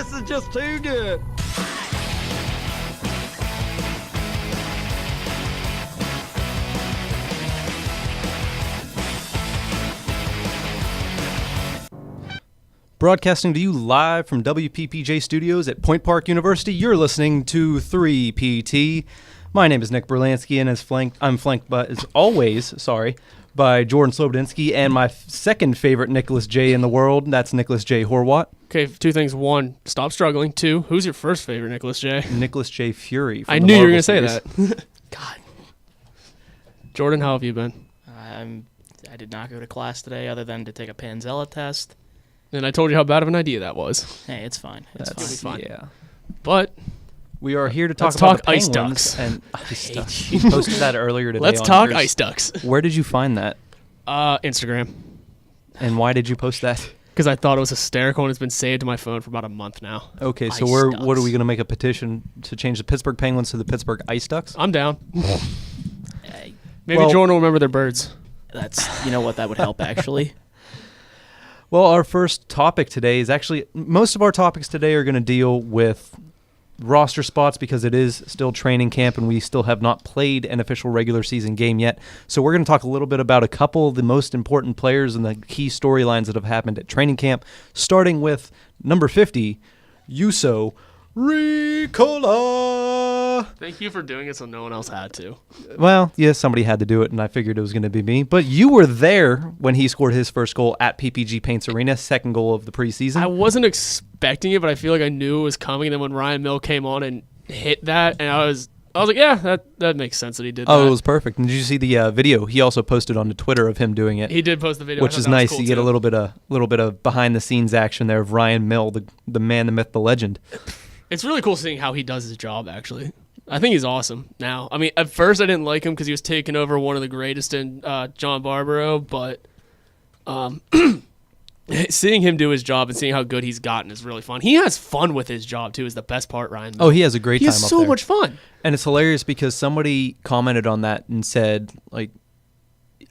This is just too good. Broadcasting to you live from WPPJ Studios at Point Park University, you're listening to 3PT. My name is Nick Berlansky, and I'm flanked by, as always, by Jordan Slobodinsky and my second favorite Nicholas J in the world. That's Nicholas J. Horwat. Okay, two things. One, stop struggling. Two, who's your first favorite Nicholas J? Nicholas J. Fury. I knew you were going to say that. God. Jordan, how have you been? I did not go to class today other than to take a Panzella test. And I told you how bad of an idea that was. Hey, it's fine. It's fine. Yeah. But we are here to talk let's about talk the ice Penguins ducks. And ice ducks. You posted that earlier today. Let's on talk yours. ice ducks. Where did you find that? Instagram. And why did you post that? Because I thought it was hysterical, and it's been saved to my phone for about a month now. Okay, so Ice what Ducks. are we going to make a petition to change the Pittsburgh Penguins to the Pittsburgh Ice Ducks? I'm down. Hey, Maybe Well- Jordan will remember their birds. you know what, that would help actually. Well, our first topic today is actually, most of our topics today are going to deal with roster spots because it is still training camp and we still have not played an official regular season game yet. So we're going to talk a little bit about a couple of the most important players and the key storylines that have happened at training camp, starting with number 50, Juuso Riiiiiikollaaaaaaa. Thank you for doing it so no one else had to. Well, yeah, somebody had to do it, and I figured it was going to be me. But you were there when he scored his first goal at PPG Paints Arena, second goal of the preseason. I wasn't expecting it, but I feel like I knew it was coming. And then when Ryan Mill came on and hit that, and I was like, yeah, that makes sense that he did that. Oh, it was perfect. And did you see the video? He also posted on the Twitter of him doing it. He did post the video, which is nice. Cool, you get a little bit of behind the scenes action there of Ryan Mill, the man, the myth, the legend. It's really cool seeing how he does his job, actually. I think he's awesome now. I mean, at first I didn't like him because he was taking over one of the greatest in John Barbaro, but seeing him do his job and seeing how good he's gotten is really fun. He has fun with his job, too, is the best part, Ryan. Oh, he has a great time up there. He has so much fun. And it's hilarious because somebody commented on that and said, like,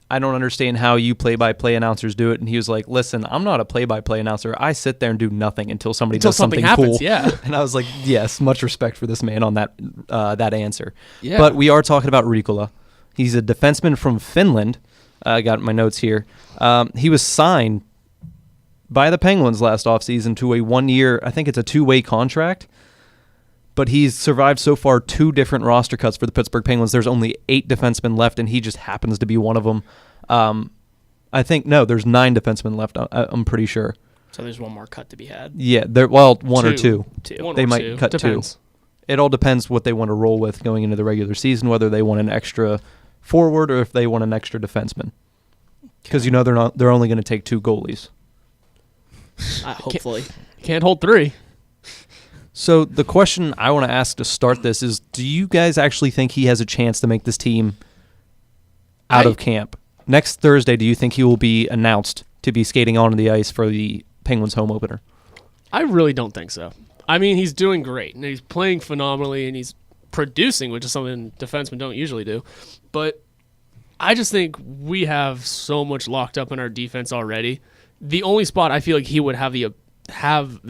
I don't understand how you play-by-play announcers do it. And he was like, listen, I'm not a play-by-play announcer. I sit there and do nothing until somebody does something happens, cool. Yeah. And I was like, yes, much respect for this man on that answer. Yeah. But we are talking about Riikola. He's a defenseman from Finland. I got my notes here. He was signed by the Penguins last offseason to a 1-year, I think it's a 2-way contract. But he's survived so far 2 different roster cuts for the Pittsburgh Penguins. There's only 8 defensemen left, and he just happens to be one of them. There's 9 defensemen left, I'm pretty sure. So there's one more cut to be had. Yeah, one or two. One they or might two. cut Depends. 2. It all depends what they want to roll with going into the regular season, whether they want an extra forward or if they want an extra defenseman. Because they're only going to take 2 goalies. Hopefully. Can't hold 3. So the question I want to ask to start this is, do you guys actually think he has a chance to make this team out of camp? Next Thursday, do you think he will be announced to be skating onto the ice for the Penguins home opener? I really don't think so. I mean, he's doing great, and he's playing phenomenally, and he's producing, which is something defensemen don't usually do. But I just think we have so much locked up in our defense already. The only spot I feel like he would have the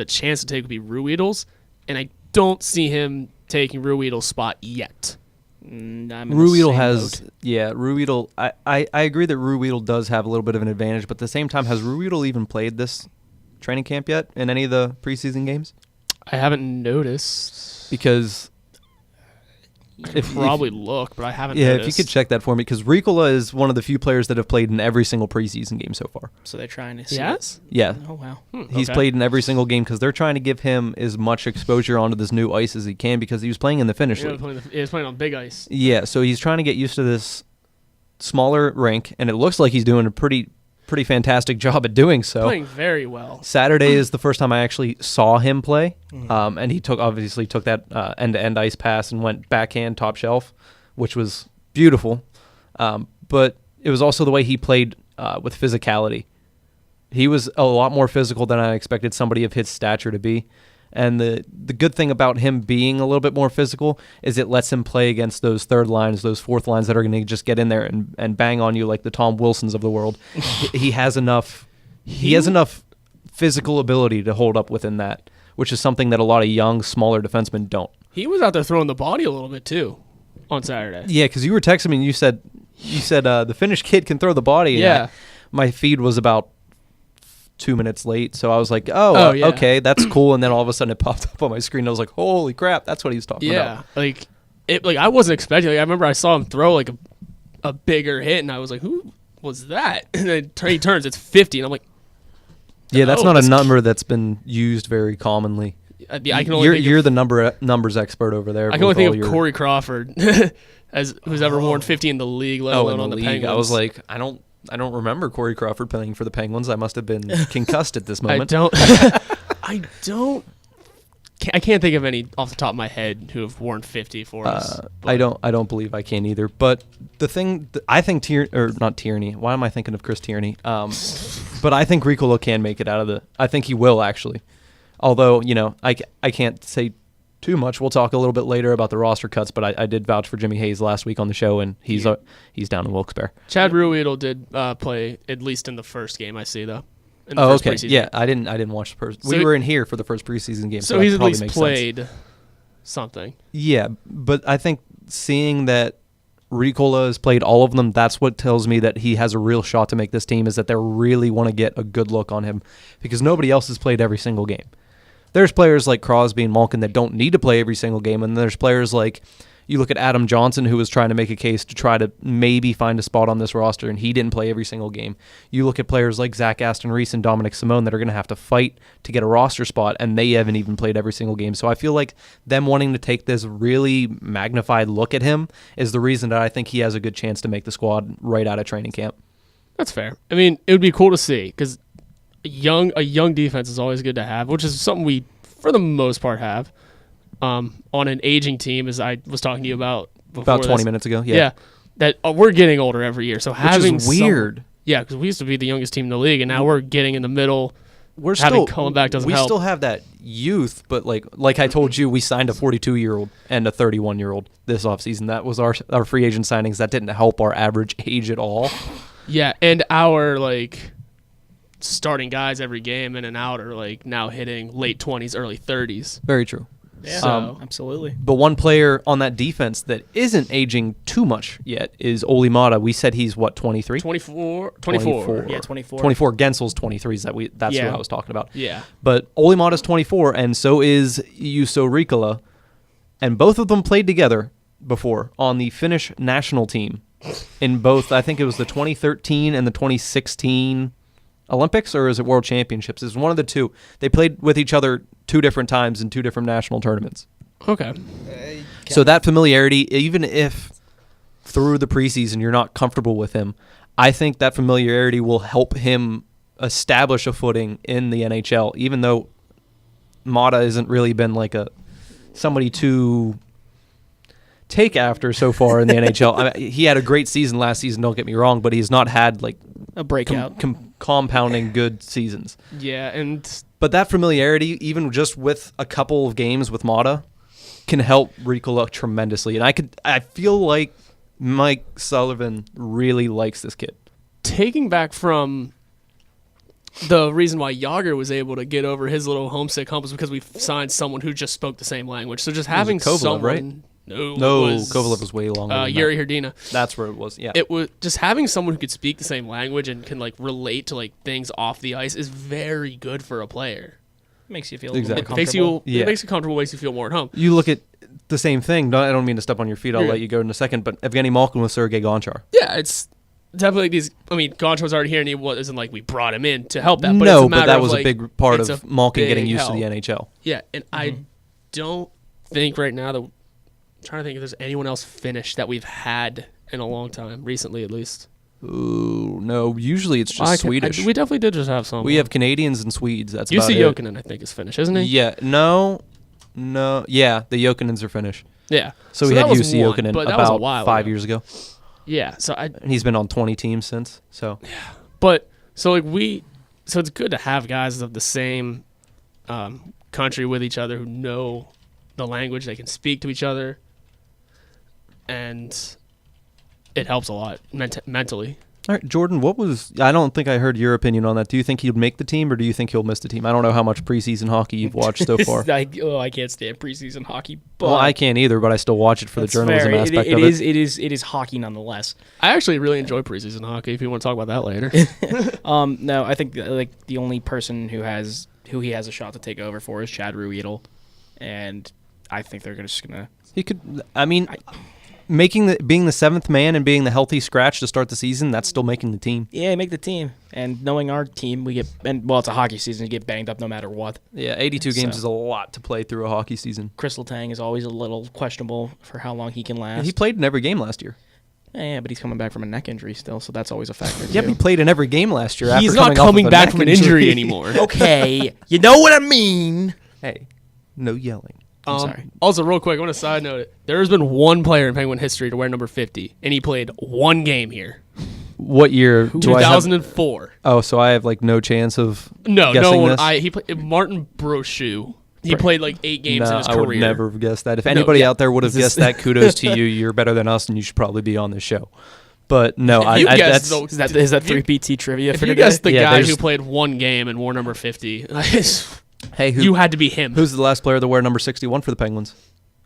chance to take would be Ruiiii's, and I don't see him taking Ruiiii's spot yet. Ruiiiiil has, Ruiiiiil. I agree that Ruiiiiil does have a little bit of an advantage, but at the same time, has Ruiiiiil even played this training camp yet in any of the preseason games? I haven't noticed. Because look, but I haven't noticed. Yeah, if you could check that for me, because Riikola is one of the few players that have played in every single preseason game so far. So they're trying to see. Yes? Yeah. Oh, wow. He's played in every single game because they're trying to give him as much exposure onto this new ice as he can because he was playing in the Finnish league. He was playing on big ice. Yeah, so he's trying to get used to this smaller rink, and it looks like he's doing a pretty fantastic job at doing so. Playing very well. Saturday is the first time I actually saw him play, and he took that end-to-end ice pass and went backhand top shelf, which was beautiful. But it was also the way he played with physicality. He was a lot more physical than I expected somebody of his stature to be. And the good thing about him being a little bit more physical is it lets him play against those third lines, those fourth lines that are going to just get in there and bang on you like the Tom Wilsons of the world. He has enough physical ability to hold up within that, which is something that a lot of young, smaller defensemen don't. He was out there throwing the body a little bit too on Saturday. Yeah, because you were texting me and you said the Finnish kid can throw the body. Yeah. My feed was about 2 minutes late, so I was like, okay, that's cool. And then all of a sudden it popped up on my screen. I was like, holy crap, that's what he's talking about. Yeah, like I wasn't expecting. Like, I remember I saw him throw like a bigger hit, and I was like, who was that? And then he turns, it's 50, and I'm like, yeah, that's not a number that's been used very commonly. I can only you're the numbers expert over there. I can only think of Corey Crawford as who's ever worn 50 in the league, let alone on the Penguins. I was like, I don't remember Corey Crawford playing for the Penguins. I must have been concussed at this moment. I can't think of any off the top of my head who have worn 50 for us. I don't believe I can either. But the thing, I think not Tierney. Why am I thinking of Chris Tierney? But I think Riikola can make it out of the. I think he will actually. Although I can't say too much. We'll talk a little bit later about the roster cuts. But I did vouch for Jimmy Hayes last week on the show, and he's down in Wilkes-Barre. Chad Ruhwedel did play at least in the first game. I see though. Okay. Yeah, I didn't watch the first. We were in here for the first preseason game, so he's at least played something. Yeah, but I think seeing that Riikola has played all of them, that's what tells me that he has a real shot to make this team. Is that they really want to get a good look on him because nobody else has played every single game. There's players like Crosby and Malkin that don't need to play every single game, and there's players like. You look at Adam Johnson, who was trying to make a case to try to maybe find a spot on this roster, and he didn't play every single game. You look at players like Zach Aston-Reese and Dominic Simone that are going to have to fight to get a roster spot, and they haven't even played every single game. So I feel like them wanting to take this really magnified look at him is the reason that I think he has a good chance to make the squad right out of training camp. That's fair. I mean, it would be cool to see because a young defense is always good to have, which is something we, for the most part, have. On an aging team, as I was talking to you about before about 20 minutes ago. Yeah, that we're getting older every year. So having which is weird. Because we used to be the youngest team in the league, and now we're getting in the middle. We're having Cullenback doesn't help. We still have that youth, but like I told you, we signed a 42-year-old and a 31-year-old this offseason. That was our free agent signings. That didn't help our average age at all. Yeah, and our starting guys every game in and out are now hitting late 20s, early 30s. Very true. Yeah, absolutely. But one player on that defense that isn't aging too much yet is Olli Maatta. We said he's, what, 23? 24. Yeah, 24. 24. Gensel's 23. That's who I was talking about. Yeah. But Olli Maatta's 24, and so is Juuso Riiiiikolla. And both of them played together before on the Finnish national team in both, I think it was the 2013 and the 2016 Olympics, or is it World Championships? It's one of the two. They played with each other 2 different times in 2 different national tournaments. Okay. So that familiarity, even if through the preseason you're not comfortable with him, I think that familiarity will help him establish a footing in the NHL, even though Maatta hasn't really been somebody to take after so far in the NHL. I mean, he had a great season last season, don't get me wrong, but he's not had a breakout. Compounding good seasons. Yeah, but that familiarity, even just with a couple of games with Maatta, can help Riikola tremendously. And I feel like Mike Sullivan really likes this kid. Taking back from the reason why Jágr was able to get over his little homesick hump was because we signed someone who just spoke the same language. So just having Kovalev, someone, right? No, Kovalev was way longer. Yuri Hrdina. That's where it was. Yeah, it was just having someone who could speak the same language and can relate to things off the ice is very good for a player. Makes you feel exactly. more comfortable. It makes you comfortable, makes you feel more at home. You look at the same thing. I don't mean to step on your feet. I'll let you go in a second. But Evgeny Malkin with Sergei Gonchar. Yeah, it's definitely these. I mean, Gonchar was already here, and he wasn't we brought him in to help that. But no, it's a but that was of, a big part of Malkin getting used to the NHL. Yeah, and I don't think right now that. I'm trying to think if there's anyone else Finnish that we've had in a long time, recently at least. Ooh, no. Usually it's just Swedish. We definitely did just have some. We have Canadians and Swedes. That's Jussi about it. Jokinen, I think, is Finnish, isn't he? Yeah. No. Yeah, the Jokinens are Finnish. Yeah. So we had Jussi Jokinen about 5 years ago. Yeah. And he's been on 20 teams since. So. Yeah. But so it's good to have guys of the same country with each other who know the language, they can speak to each other. And it helps a lot mentally. All right, Jordan, I don't think I heard your opinion on that. Do you think he'll make the team or do you think he'll miss the team? I don't know how much preseason hockey you've watched so far. I can't stand preseason hockey. But Well, I can't either, but I still watch it for the journalism aspect of it. It is hockey nonetheless. I actually really enjoy preseason hockey. If you want to talk about that later. No, I think the only person who he has a shot to take over for is Chad Ruiiiiill, and I think they're just gonna. He could. I mean, being the seventh man and being the healthy scratch to start the season, that's still making the team. Yeah, make the team. And knowing our team, it's a hockey season. You get banged up no matter what. Yeah, 82 games is a lot to play through a hockey season. Crystal Tang is always a little questionable for how long he can last. He played in every game last year. Yeah, but he's coming back from a neck injury still, so that's always a factor. Yeah, but he played in every game last year. He's after not coming off back of from an injury anymore. Okay, you know what I mean. Hey, no yelling. I'm sorry. Also, real quick, I want to side note it. There has been one player in Penguin history to wear number 50, and he played one game here. What year? 2004. So I have like no chance of No guessing one. this? He played Martin Brochu. He played like 8 games in his I career. would never have guessed that. If anybody out there would have guessed that, kudos to you. You're better than us, and you should probably be on this show. But no, If you guessed, that's though, Is that 3PT trivia if for you today? guessed the Yeah, guy there's- who played one game and wore number 50, hey, you had to be him. who's the last player to wear number 61 for the Penguins?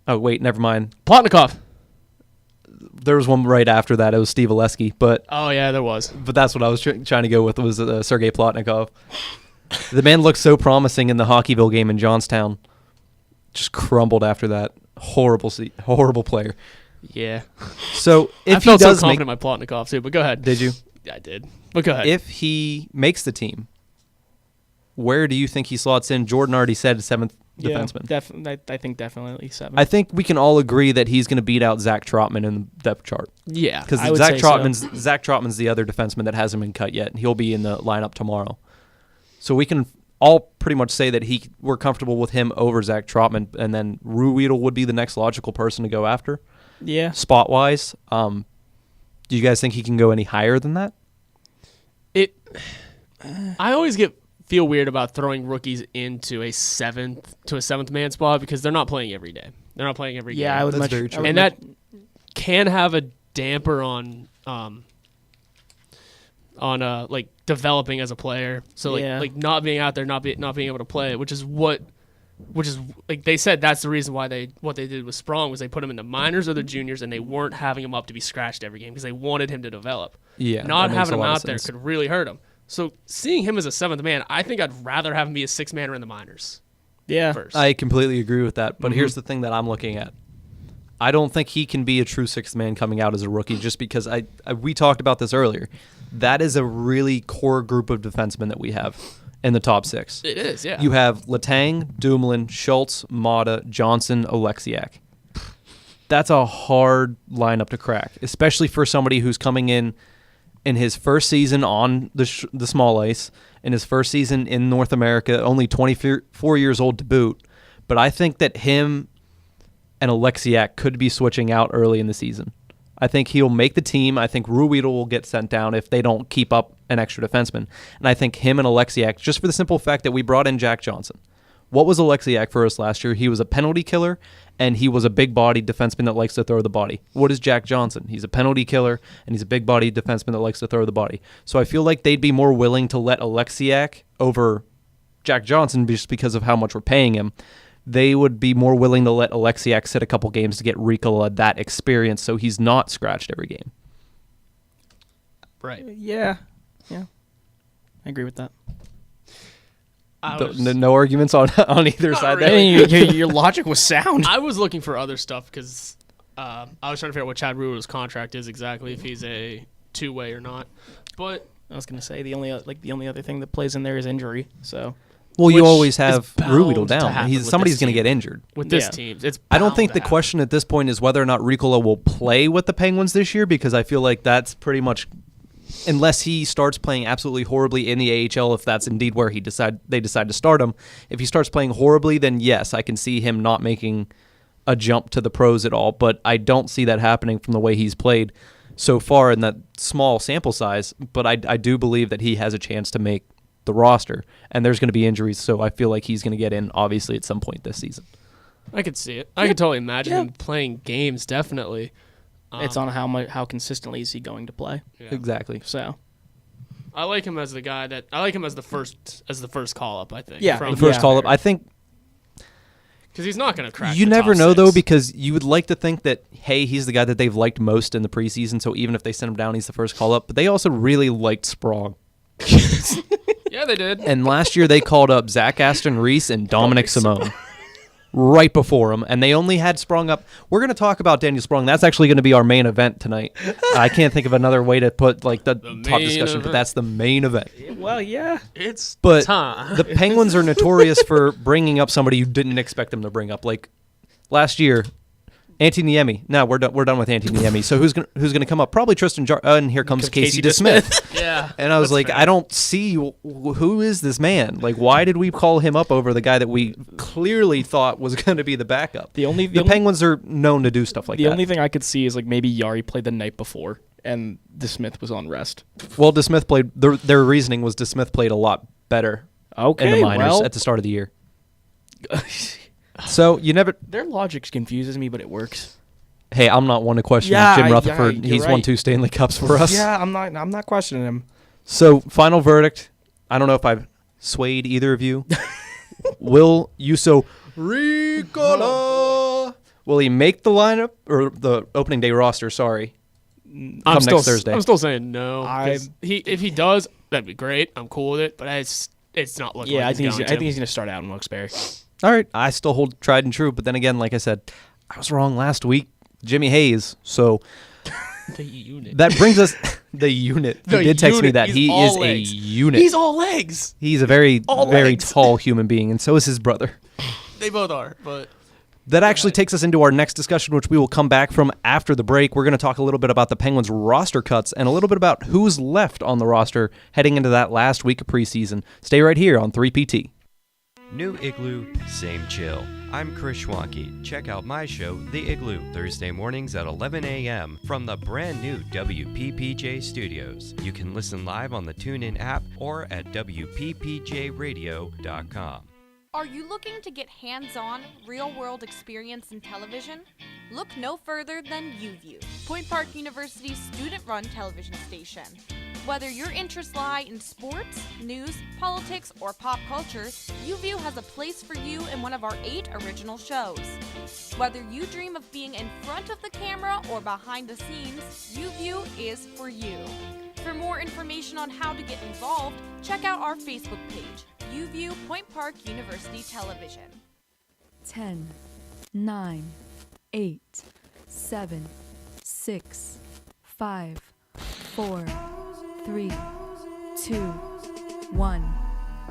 Oh wait, never mind. Plotnikov. There was one right after that. It was Steve Oleski, but Oh yeah, there was. that's what I was trying to go with. Was Sergei Plotnikov? The man looked so promising in the Hockeyville game in Johnstown. Just crumbled after that. Horrible player. Yeah. So if I felt he does so make, confident in my Plotnikov too, but go ahead. did you? Yeah, I did. But go ahead. If he makes the team, where do you think he slots in? Jordan already said seventh defenseman. I think definitely 7. I think we can all agree that he's going to beat out Zach Trotman in the depth chart. Yeah. Because I would Zach say so. Trotman's the other defenseman that hasn't been cut yet, and he'll be in the lineup tomorrow. So we can all pretty much say that we're comfortable with him over Zach Trotman, and then Ruiiiiill would be the next logical person to go after. Yeah. Spot wise, do you guys think he can go any higher than that? I always feel weird about throwing rookies into a seventh man spot because they're not playing every day. They're not playing every game. Yeah, I would That's much. very true. And that can have a damper on like developing as a player. So Yeah. like not being out there, not being able to play, which is like they said that's the reason why what they did with Sprong was they put him in the minors or the juniors and they weren't having him up to be scratched every game because they wanted him to develop. Yeah, Not that makes having a him lot of out there sense. could really hurt him. So seeing him as a seventh man, I think I'd rather have him be a sixth manner in the minors Yeah. first. I completely agree with that, but here's the thing that I'm looking at. I don't think he can be a true sixth man coming out as a rookie just because we talked about this earlier. That is a really core group of defensemen that we have in the top 6. It is, yeah. You have Letang, Dumoulin, Schultz, Mata, Johnson, Alexiak. That's a hard lineup to crack, especially for somebody who's coming in his first season on the small ice, in his first season in North America, only 24 years old to boot. But I think that him and Alexiak could be switching out early in the season. I think he'll make the team. I think Ruiiiiill will get sent down if they don't keep up an extra defenseman. And I think him and Alexiak, just for the simple fact that we brought in Jack Johnson. What was Alexiak for us last year? He was a penalty killer, and he was a big-bodied defenseman that likes to throw the body. What is Jack Johnson? He's a penalty killer, and he's a big-bodied defenseman that likes to throw the body. So I feel like they'd be more willing to let Alexiak over Jack Johnson just because of how much we're paying him. They would be more willing to let Alexiak sit a couple games to get Riikola that experience so he's not scratched every game. right. Yeah. I agree with that. No arguments on either Not side really. there. Your logic was sound. I was looking for other stuff because I was trying to figure out what Chad Ruiiiill's contract is exactly, if he's a two-way or not. But I was gonna say the only other thing that plays in there is injury. So Well, Which you always is have bound Ruiiiiill to down. happen with Somebody's this going to team. get injured. with this Yeah. team, it's I don't bound think to the happen. question at this point is whether or not Riikola will play with the Penguins this year, because I feel like that's pretty much, unless he starts playing absolutely horribly in the AHL, if that's indeed where they decide to start him. If he starts playing horribly, then yes, I can see him not making a jump to the pros at all. But I don't see that happening from the way he's played so far in that small sample size. But I do believe that he has a chance to make the roster, and there's going to be injuries, so I feel like he's going to get in obviously at some point this season. I could see it. I could totally imagine him playing games, definitely. It's on how consistently is he going to play. Yeah. Exactly. So I like him as the guy that I like him as the first call up. I think. Yeah, from The first call up, I think. because he's not going to crack. You the never top know, 6. though, because you would like to think that, hey, he's the guy that they've liked most in the preseason, so even if they send him down, he's the first call up. But they also really liked Sprong. Yeah, they did. And last year they called up Zach Aston Reese and Dominic Simone right before him, and they only had Sprong up. We're going to talk about Daniel Sprong. That's actually going to be our main event tonight. I can't think of another way to put the top discussion, but that's the main event. well, yeah. It's But time. the Penguins are notorious for bringing up somebody you didn't expect them to bring up. Like last year, Antiniemi. No, we're done with Antiniemi. So who's gonna come up? Probably Tristan and here comes Casey DeSmith. Yeah. And I was that's like, fair. I don't see who is this man? Like, why did we call him up over the guy that we clearly thought was going to be the backup? The only Penguins are known to do stuff like the that. only thing I could see is like maybe Yari played the night before and DeSmith was on rest. Well, DeSmith played. Their reasoning was DeSmith played a lot better Okay, in the minors well, at the start of the year. So you never. their logic confuses me, but it works. Hey, I'm not one to question Yeah, Jim yeah, Rutherford. you're He's won right. 2 Stanley Cups for us. Yeah, I'm not questioning him. So, final verdict. I don't know if I've swayed either of you. Will Juuso Riiiiiikollaaaaaaa will he make the lineup or the opening day roster? Sorry, I'm come still, next Thursday. I'm still saying no. 'cause if he does, that'd be great. I'm cool with it. But it's not looking. Yeah, like I think he's gonna start out in Wilkes-Barre. All right, I still hold tried and true, but then again, like I said, I was wrong last week. Jimmy Hayes. So the unit. that brings us the unit. The He did text me unit. that He's he all is legs. a unit. He's all legs. He's a very all very legs. tall human being, and so is his brother. They both are, but. That actually takes us into our next discussion, which we will come back from after the break. We're going to talk a little bit about the Penguins' roster cuts and a little bit about who's left on the roster heading into that last week of preseason. Stay right here on 3PT. New Igloo, same chill. I'm Chris Schwanke. Check out my show, The Igloo, Thursday mornings at 11 a.m. from the brand new WPPJ studios. You can listen live on the TuneIn app or at WPPJradio.com. Are you looking to get hands-on, real-world experience in television? Look no further than UView, Point Park University's student-run television station. Whether your interests lie in sports, news, politics, or pop culture, UView has a place for you in one of our 8 original shows. Whether you dream of being in front of the camera or behind the scenes, UView is for you. For more information on how to get involved, check out our Facebook page, UView Point Park University Television. 10, 9, 8, 7, 6, 5, 4, 3, 2, 1.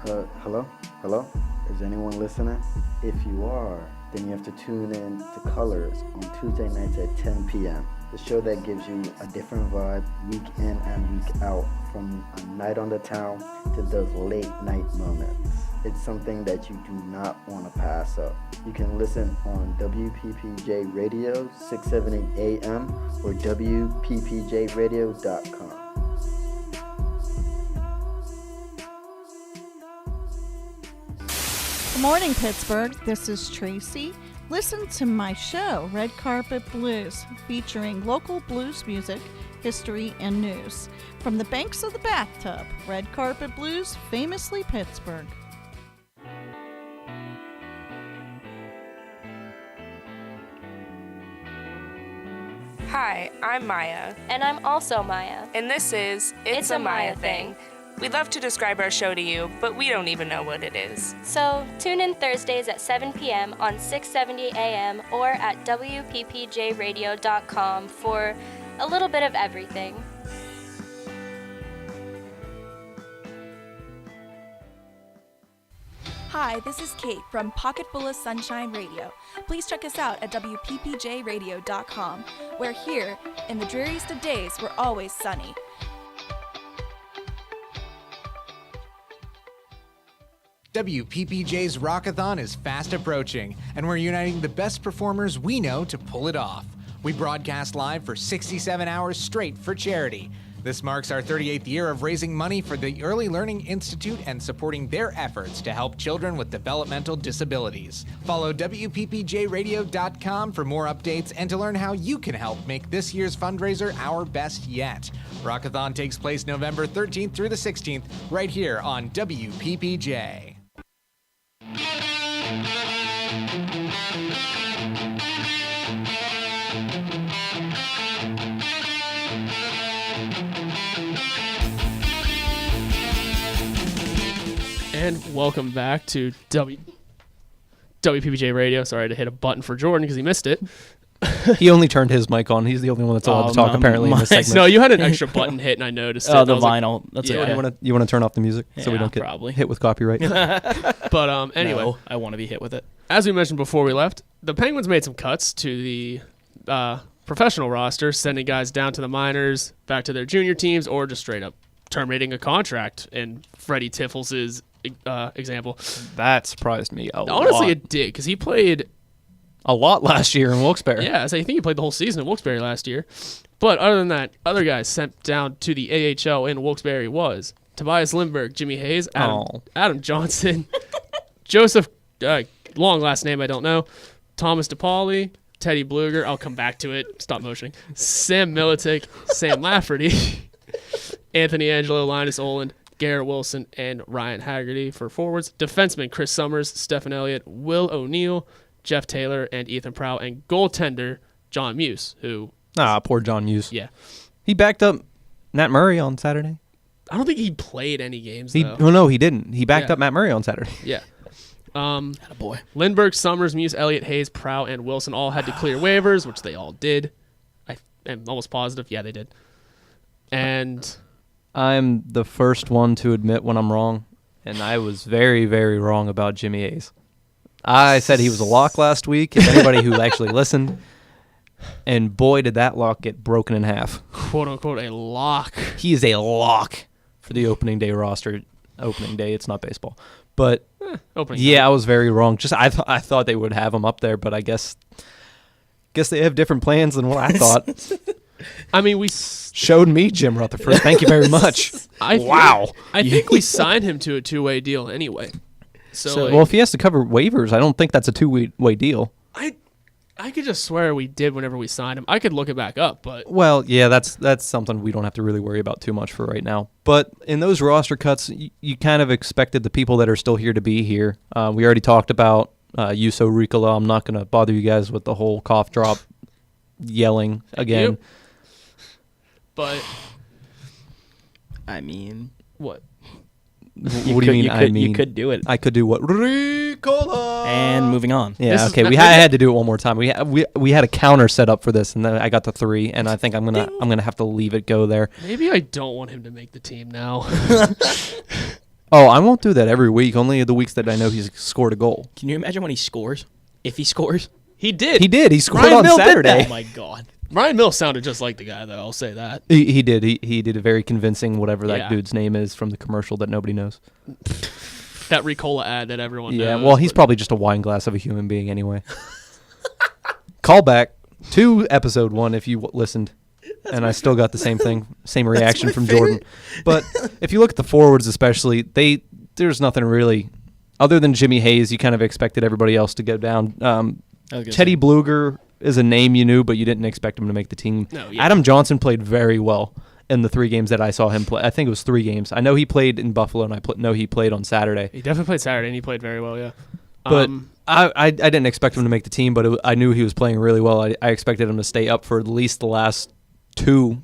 Hello? Hello? Is anyone listening? If you are, then you have to tune in to Colors on Tuesday nights at 10 p.m. The show that gives you a different vibe week in and week out, from a night on the town to those late night moments. It's something that you do not want to pass up. You can listen on WPPJ Radio 678 AM or WPPJradio.com. Good morning, Pittsburgh. This is Tracy. Listen to my show, Red Carpet Blues, featuring local blues music, history, and news. From the banks of the bathtub, Red Carpet Blues, famously Pittsburgh. Hi, I'm Maya. And I'm also Maya. And this is It's a Maya Thing. We love to describe our show to you, but we don't even know what it is. So tune in Thursdays at 7 p.m. on 670 a.m. or at WPPJradio.com for a little bit of everything. Hi, this is Kate from Pocket Full of Sunshine Radio. Please check us out at WPPJradio.com, where here, in the dreariest of days, we're always sunny. WPPJ's Rockathon is fast approaching, and we're uniting the best performers we know to pull it off. We broadcast live for 67 hours straight for charity. This marks our 38th year of raising money for the Early Learning Institute and supporting their efforts to help children with developmental disabilities. Follow WPPJRadio.com for more updates and to learn how you can help make this year's fundraiser our best yet. Rockathon takes place November 13th through the 16th, right here on WPPJ. And welcome back to WPPJ Radio. Sorry to hit a button for Jordan because he missed it. He only turned his mic on. He's the only one that's allowed to talk, apparently, in this segment. No, you had an extra button hit, and I noticed it. Oh, the I was vinyl. Like, That's yeah. okay. You want to turn off the music so we Yeah, don't get probably. hit with copyright? But anyway, No, I want to be hit with it. as we mentioned before we left, the Penguins made some cuts to the professional roster, sending guys down to the minors, back to their junior teams, or just straight up terminating a contract. In Freddie Tiffles' example, That surprised me a lot. honestly, it did because he played. A lot last year in Wilkes-Barre. Yeah, so I think he played the whole season in Wilkes-Barre last year. But other than that, other guys sent down to the AHL in Wilkes-Barre was Tobias Lindbergh, Jimmy Hayes, Adam Johnson, Joseph, long last name I don't know, Thomas DePauli, Teddy Bluger, I'll come back to it, stop motioning, Sam Militic, Sam Lafferty, Anthony Angelo, Linus Oland, Garrett Wilson, and Ryan Haggerty for forwards. Defenseman Chris Summers, Stephen Elliott, Will O'Neill, Jeff Taylor, and Ethan Prow, and goaltender John Muse, who... Poor John Muse. Yeah. He backed up Matt Murray on Saturday. I don't think he played any games, though. Well, no, he didn't. He backed up Matt Murray on Saturday. Yeah. Attaboy. Lindbergh, Summers, Muse, Elliott, Hayes, Prow, and Wilson all had to clear waivers, which they all did. I am almost positive. Yeah, they did. And... I'm the first one to admit when I'm wrong, and I was very, very wrong about Jimmy Hayes. I said he was a lock last week, if anybody who actually listened, and boy, did that lock get broken in half. quote-unquote a lock. He is a lock for the opening day roster. Opening day, it's not baseball. But, Opening yeah, night. I was very wrong. Just I thought they would have him up there, but I guess they have different plans than what I thought. I mean, we... Showed me Jim Rutherford. Thank you very much. I think we signed him to a two-way deal anyway. So Well, if he has to cover waivers, I don't think that's a two-way deal. I could just swear we did whenever we signed him. I could look it back up, but... Well, yeah, that's something we don't have to really worry about too much for right now. But in those roster cuts, you kind of expected the people that are still here to be here. We already talked about Juuso Riiiiikollaaaaaaa. I'm not going to bother you guys with the whole cough drop yelling again. You. But... I mean... What? What do you mean, I mean? You could do it. I could do what? Riiiiiikollaaaaaaa! And moving on. Yeah, okay. I had to do it one more time. We had a counter set up for this, and then I got to 3, and I think I'm gonna have to leave it go there. Maybe I don't want him to make the team now. Oh, I won't do that every week. Only the weeks that I know he's scored a goal. Can you imagine when he scores? If he scores? He did. He did. He scored Ryan on Mill did Saturday. that. Oh, my God. Ryan Mills sounded just like the guy, though. I'll say that. He did. He did a very convincing whatever that Yeah. dude's name is from the commercial that nobody knows. That Ricola ad that everyone knows. Yeah, well, he's probably just a wine glass of a human being anyway. Callback to episode 1 if you listened. And I still got the same thing, same reaction from Jordan. But if you look at the forwards especially, there's nothing really, other than Jimmy Hayes, you kind of expected everybody else to go down. Teddy Bluger is a name you knew, but you didn't expect him to make the team. No, yeah. Adam Johnson played very well in the 3 games that I saw him play. I think it was 3 games. I know he played in Buffalo, and I know he played on Saturday. He definitely played Saturday, and he played very well, yeah. But I didn't expect him to make the team, but I knew he was playing really well. I expected him to stay up for at least the last 2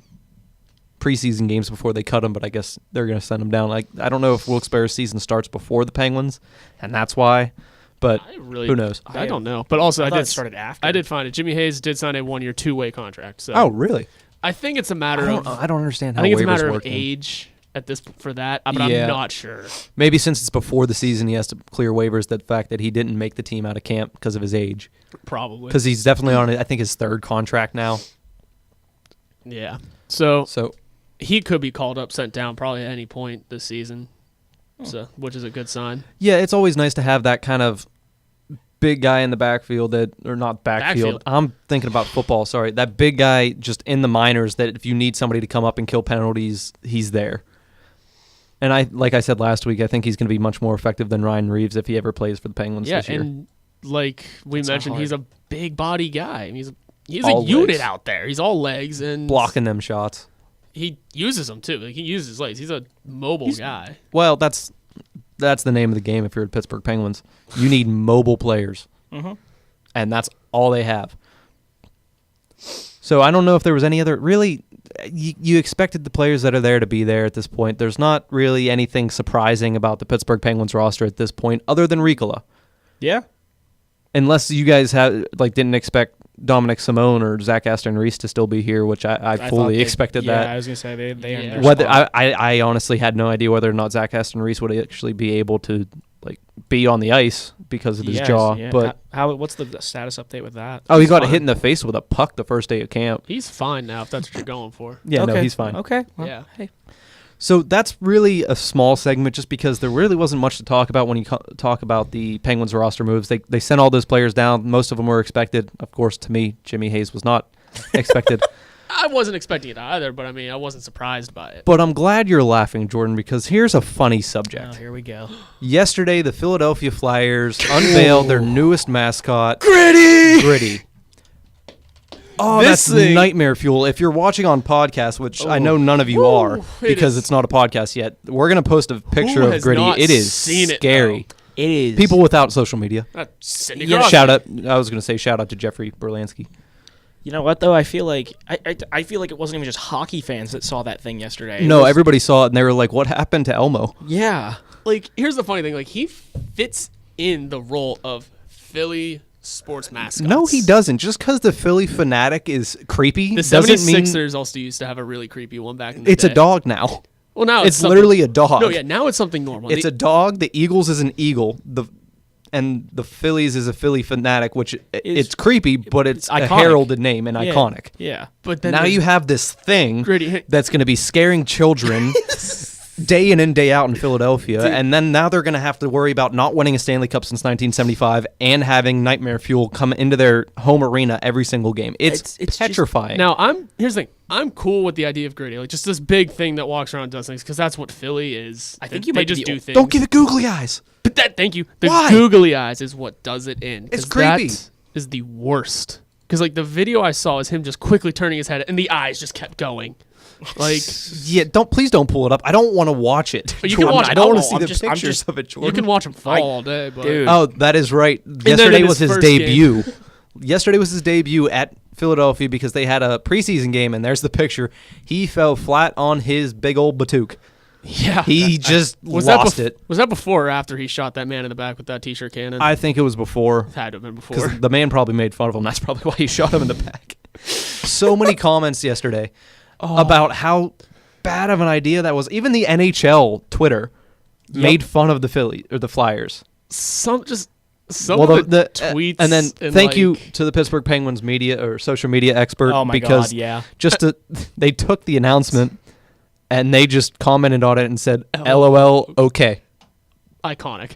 preseason games before they cut him, but I guess they're going to send him down. I don't know if Wilkes-Barre's season starts before the Penguins, and that's why. But who knows? I don't know. But also, I thought did it started after. I did find it. Jimmy Hayes did sign a 1-year, 2-way contract. So Oh, really? I think it's a matter I of. don't understand how I think it's a waivers matter work of then. age at this for that, but Yeah. I'm not sure. Maybe since it's before the season, he has to clear waivers. The fact that he didn't make the team out of camp because of his age. Probably Because he's definitely on, I think, his 3rd contract now. Yeah. So So he could be called up, sent down, probably at any point this season. So, which is a good sign. yeah, it's always nice to have that kind of big guy in the backfield or not backfield. I'm thinking about football. Sorry, that big guy just in the minors. That if you need somebody to come up and kill penalties, he's there. And like I said last week, I think he's going to be much more effective than Ryan Reeves if he ever plays for the Penguins this year. And like we mentioned, he's a big body guy. I mean, he's all a unit legs. out there. He's all legs and Blocking them shots. He uses them too. Like he uses his legs. He's a mobile guy. Well, that's the name of the game if you're at Pittsburgh Penguins. You need mobile players. Mm-hmm. And that's all they have. So I don't know if there was any other... Really, you expected the players that are there to be there at this point. There's not really anything surprising about the Pittsburgh Penguins roster at this point other than Riikola. Yeah. Unless you guys didn't expect Dominic Simone or Zach Aston-Reese to still be here, which I fully expected that. Yeah, I was going to say they earned their whether spot. I honestly had no idea whether or not Zach Aston-Reese would actually be able to be on the ice because of his jaw. Yeah. But what's the status update with that? he got hit in the face with a puck the first day of camp. He's fine now if that's what you're going for. Yeah, okay. no, he's fine. Okay. Well, yeah. Hey. So that's really a small segment just because there really wasn't much to talk about when you talk about the Penguins roster moves. They sent all those players down. Most of them were expected. Of course, to me, Jimmy Hayes was not expected. I wasn't expecting it either, but I mean, I wasn't surprised by it. But I'm glad you're laughing, Jordan, because here's a funny subject. Oh, here we go. Yesterday, the Philadelphia Flyers unveiled their newest mascot, Gritty. Oh, that's nightmare fuel. If you're watching on podcast, which I know none of you are because it's not a podcast yet, we're going to post a picture of Gritty. It is scary. It is. People without social media. Cindy Shout out. I was going to say shout out to Jeffrey Berlansky. You know what though? I feel like I feel like it wasn't even just hockey fans that saw that thing yesterday. No, everybody saw it and they were like, "What happened to Elmo?" Yeah. Like, here's the funny thing. Like, he fits in the role of Philly sports mascot. No, he doesn't. Just because the Philly fanatic is creepy The doesn't mean 76ers also used to have a really creepy one back in the it's day. a dog now. Well, now it's literally a dog. No, yeah, now it's something normal. It's a dog. The Eagles is an eagle. And the Phillies is a Philly fanatic, which it's creepy, but it's a heralded name and iconic. Yeah. But then now you have this thing Gritty. that's going to be scaring children day in and day out in Philadelphia, and then now they're going to have to worry about not winning a Stanley Cup since 1975 and having Nightmare Fuel come into their home arena every single game. It's petrifying. Here's the thing. I'm cool with the idea of Gritty, like just this big thing that walks around and does things, because that's what Philly is. I think they might just do things. Don't give it googly eyes. But thank you. The Why? googly eyes is what does it in. It's creepy. That is the worst. Because like the video I saw is him just quickly turning his head, and the eyes just kept going. Like, yeah, please don't pull it up. I don't want to watch it. But you can watch. I don't want to see I'm the just- pictures of it. Jordan. You can watch him fall all day, but Dude. Oh, that is right. then Yesterday in was his his first debut. Yesterday was his debut at Philadelphia because they had a preseason game, and there's the picture. He fell flat on his big old batook. yeah, He just lost it. Was that before or after he shot that man in the back with that t-shirt cannon? I think it was before. Had to have been before. Because the man probably made fun of him. That's probably why he shot him in the back. So many comments yesterday about how bad of an idea that was. Even the NHL Twitter made fun of the Flyers. Some of the tweets. And then thank you to the Pittsburgh Penguins media or social media expert Oh my because God, yeah. They took the announcement and they just commented on it and said LOL okay. Iconic.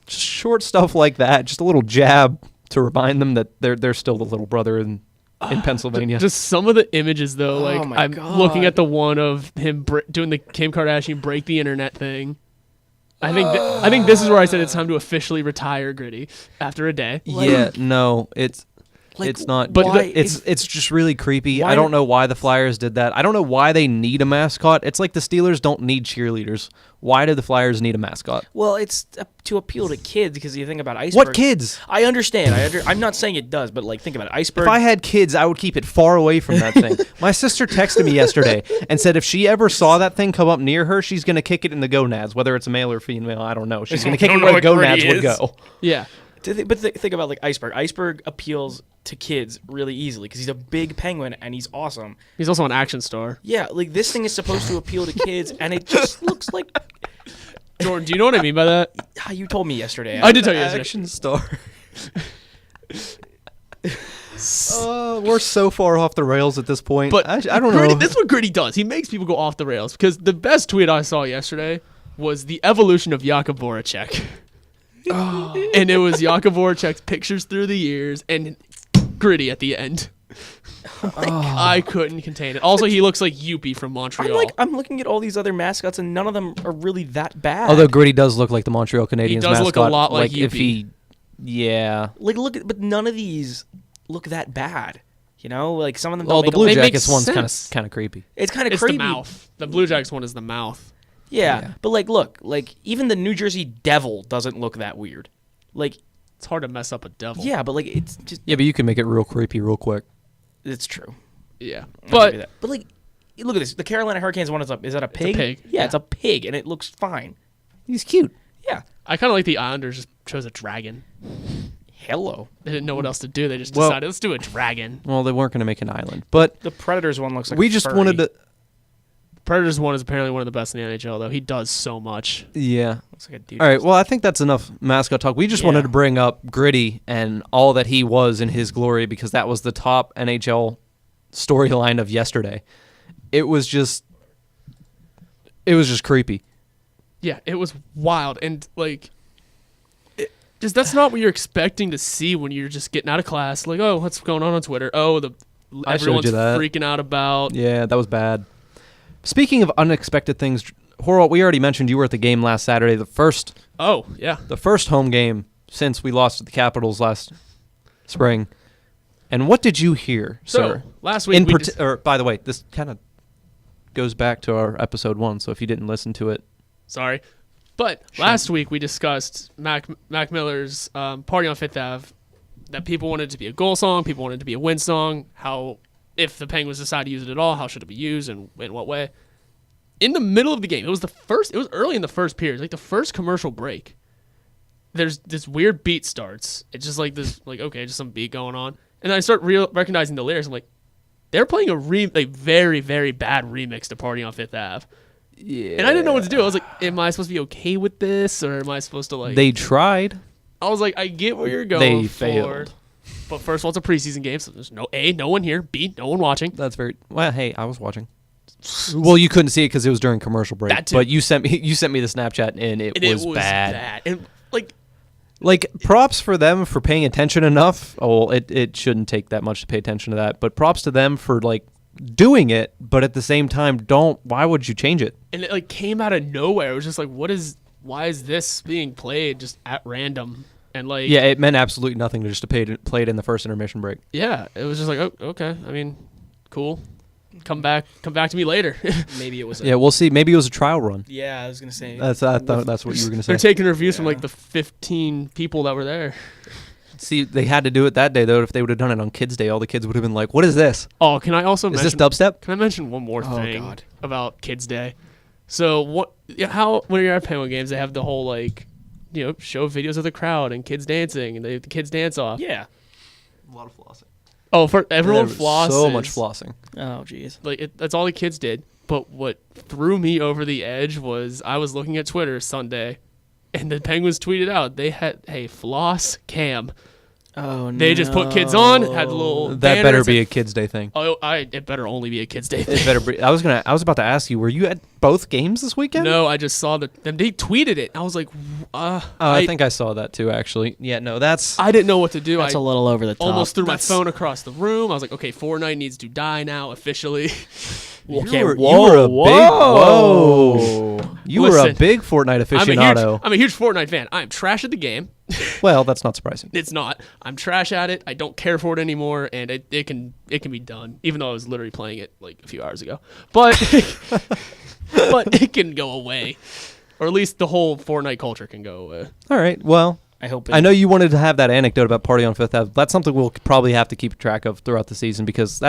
Just short stuff like that, just a little jab to remind them that they're still the little brother in Pennsylvania. Just some of the images though, like Oh my I'm God. looking at the one of him doing the Kim Kardashian break the internet thing. I think this is where I said it's time to officially retire Gritty after a day. Yeah, no, it's not. But But it's just really creepy. I don't know why the Flyers did that. I don't know why they need a mascot. It's like the Steelers don't need cheerleaders. Why do the Flyers need a mascot? Well, it's to appeal to kids because you think about Iceberg. What kids? I understand. I'm not saying it does, but like think about it. Iceberg. If I had kids, I would keep it far away from that thing. My sister texted me yesterday and said if she ever saw that thing come up near her, she's going to kick it in the gonads, whether it's a male or female. I don't know. She's going to kick it where the gonads would go. Yeah. But think about like Iceberg. Iceberg appeals to kids really easily because he's a big penguin and he's awesome. He's also an action star. Yeah, like this thing is supposed to appeal to kids, and it just looks like. Jordan, do you know what I mean by that? You told me yesterday. I did tell you yesterday. Action star. We're so far off the rails at this point. But I don't Gritty, know. this is what Gritty does. He makes people go off the rails because the best tweet I saw yesterday was the evolution of Jakub Voracek. And it was Jakub Voracek's pictures through the years and Gritty at the end. I couldn't contain it. Also, he looks like Youppi from Montreal. I'm looking at all these other mascots, and none of them are really that bad. Although Gritty does look like the Montreal Canadiens He does mascot. look a lot like if Youppi. he, yeah. But none of these look that bad. You know, like some of them. Well, Don't the make Blue a- Jackets one's kind of creepy. It's kind of It's creepy. the mouth. The Blue Jackets one is the mouth. Yeah, but look, even the New Jersey Devil doesn't look that weird. Like, it's hard to mess up a devil. Yeah, but it's just. Yeah, but you can make it real creepy real quick. It's true. Yeah, But look at this. The Carolina Hurricanes one is that a pig? It's a pig. Yeah, it's a pig, and it looks fine. He's cute. Yeah. I kind of like the Islanders just chose a dragon. Hello. They didn't know what else to do. They just decided, let's do a dragon. Well, they weren't going to make an island, but the Predators one looks like we a just furry. wanted to. Predators one is apparently one of the best in the NHL, though. He does so much. Yeah. Looks like a dude. All right. Well, I think that's enough mascot talk. We just wanted to bring up Gritty and all that he was in his glory because that was the top NHL storyline of yesterday. It was just creepy. Yeah, it was wild. And, that's not what you're expecting to see when you're just getting out of class. Like, oh, what's going on Twitter? Oh, I showed everyone's you that. freaking out about. Yeah, that was bad. Speaking of unexpected things, Horwat, we already mentioned you were at the game last Saturday. The first home game since we lost to the Capitals last spring. And what did you hear, sir? Last week by the way, this kind of goes back to our episode 1, so if you didn't listen to it. Sorry. But last week we discussed Mac Miller's Party on Fifth Ave, that people wanted it to be a goal song, people wanted it to be a win song, how if the Penguins decide to use it at all, how should it be used and in what way. In the middle of the game, it was early in the first period, like the first commercial break. There's this weird beat starts. It's just like this, okay, just some beat going on. And then I start recognizing the lyrics. I'm like, they're playing a very, very bad remix to Party on Fifth Ave. Yeah. And I didn't know what to do. I was like, am I supposed to be okay with this? Or am I supposed to They tried. I was like, I get where you're going They for. failed. But first of all, it's a preseason game, so there's no one here. B, no one watching. That's very well. Hey, I was watching. Well, you couldn't see it because it was during commercial break. That too. But you sent me the Snapchat, and it was bad. And props for them for paying attention enough. Oh, it shouldn't take that much to pay attention to that. But props to them for doing it. But at the same time, why would you change it? And it came out of nowhere. It was just why is this being played just at random? And yeah, it meant absolutely nothing to just play it in the first intermission break. Yeah, it was just oh, okay. I mean, cool. Come back to me later. Maybe it was. Yeah, we'll see. Maybe it was a trial run. Yeah, I was gonna say. I thought that's what you were gonna say. They're taking reviews from the 15 people that were there. See, they had to do it that day though. If they would have done it on Kids Day, all the kids would have been like, "What is this?" Oh, can I also is this dubstep? Can I mention one more thing God. about Kids Day? So when you're at Penguin games, they have the whole show videos of the crowd and kids dancing and the kids dance off. Yeah. A lot of flossing. Oh, for everyone flosses. So much flossing. Oh, jeez. That's all the kids did. But what threw me over the edge was I was looking at Twitter Sunday, and the Penguins tweeted out they had floss cam. Oh no! They just put kids on, had the little. That better be a Kids Day thing. Oh, it better only be a Kids Day thing. It better be. I was about to ask you, were you at both games this weekend? No, I just saw them. They tweeted it. I was like, I think I saw that too. Actually, yeah. No, that's. I didn't know what to do. That's a little over the top. Almost threw my phone across the room. I was like, okay, Fortnite needs to die now officially. Okay, you were a big Fortnite aficionado. I'm a huge Fortnite fan. I'm trash at the game. Well, that's not surprising. It's not. I'm trash at it. I don't care for it anymore, and it can be done. Even though I was literally playing it a few hours ago, but but it can go away, or at least the whole Fortnite culture can go away. All right. Well, I know you wanted to have that anecdote about Party on Fifth Ave. That's something we'll probably have to keep track of throughout the season because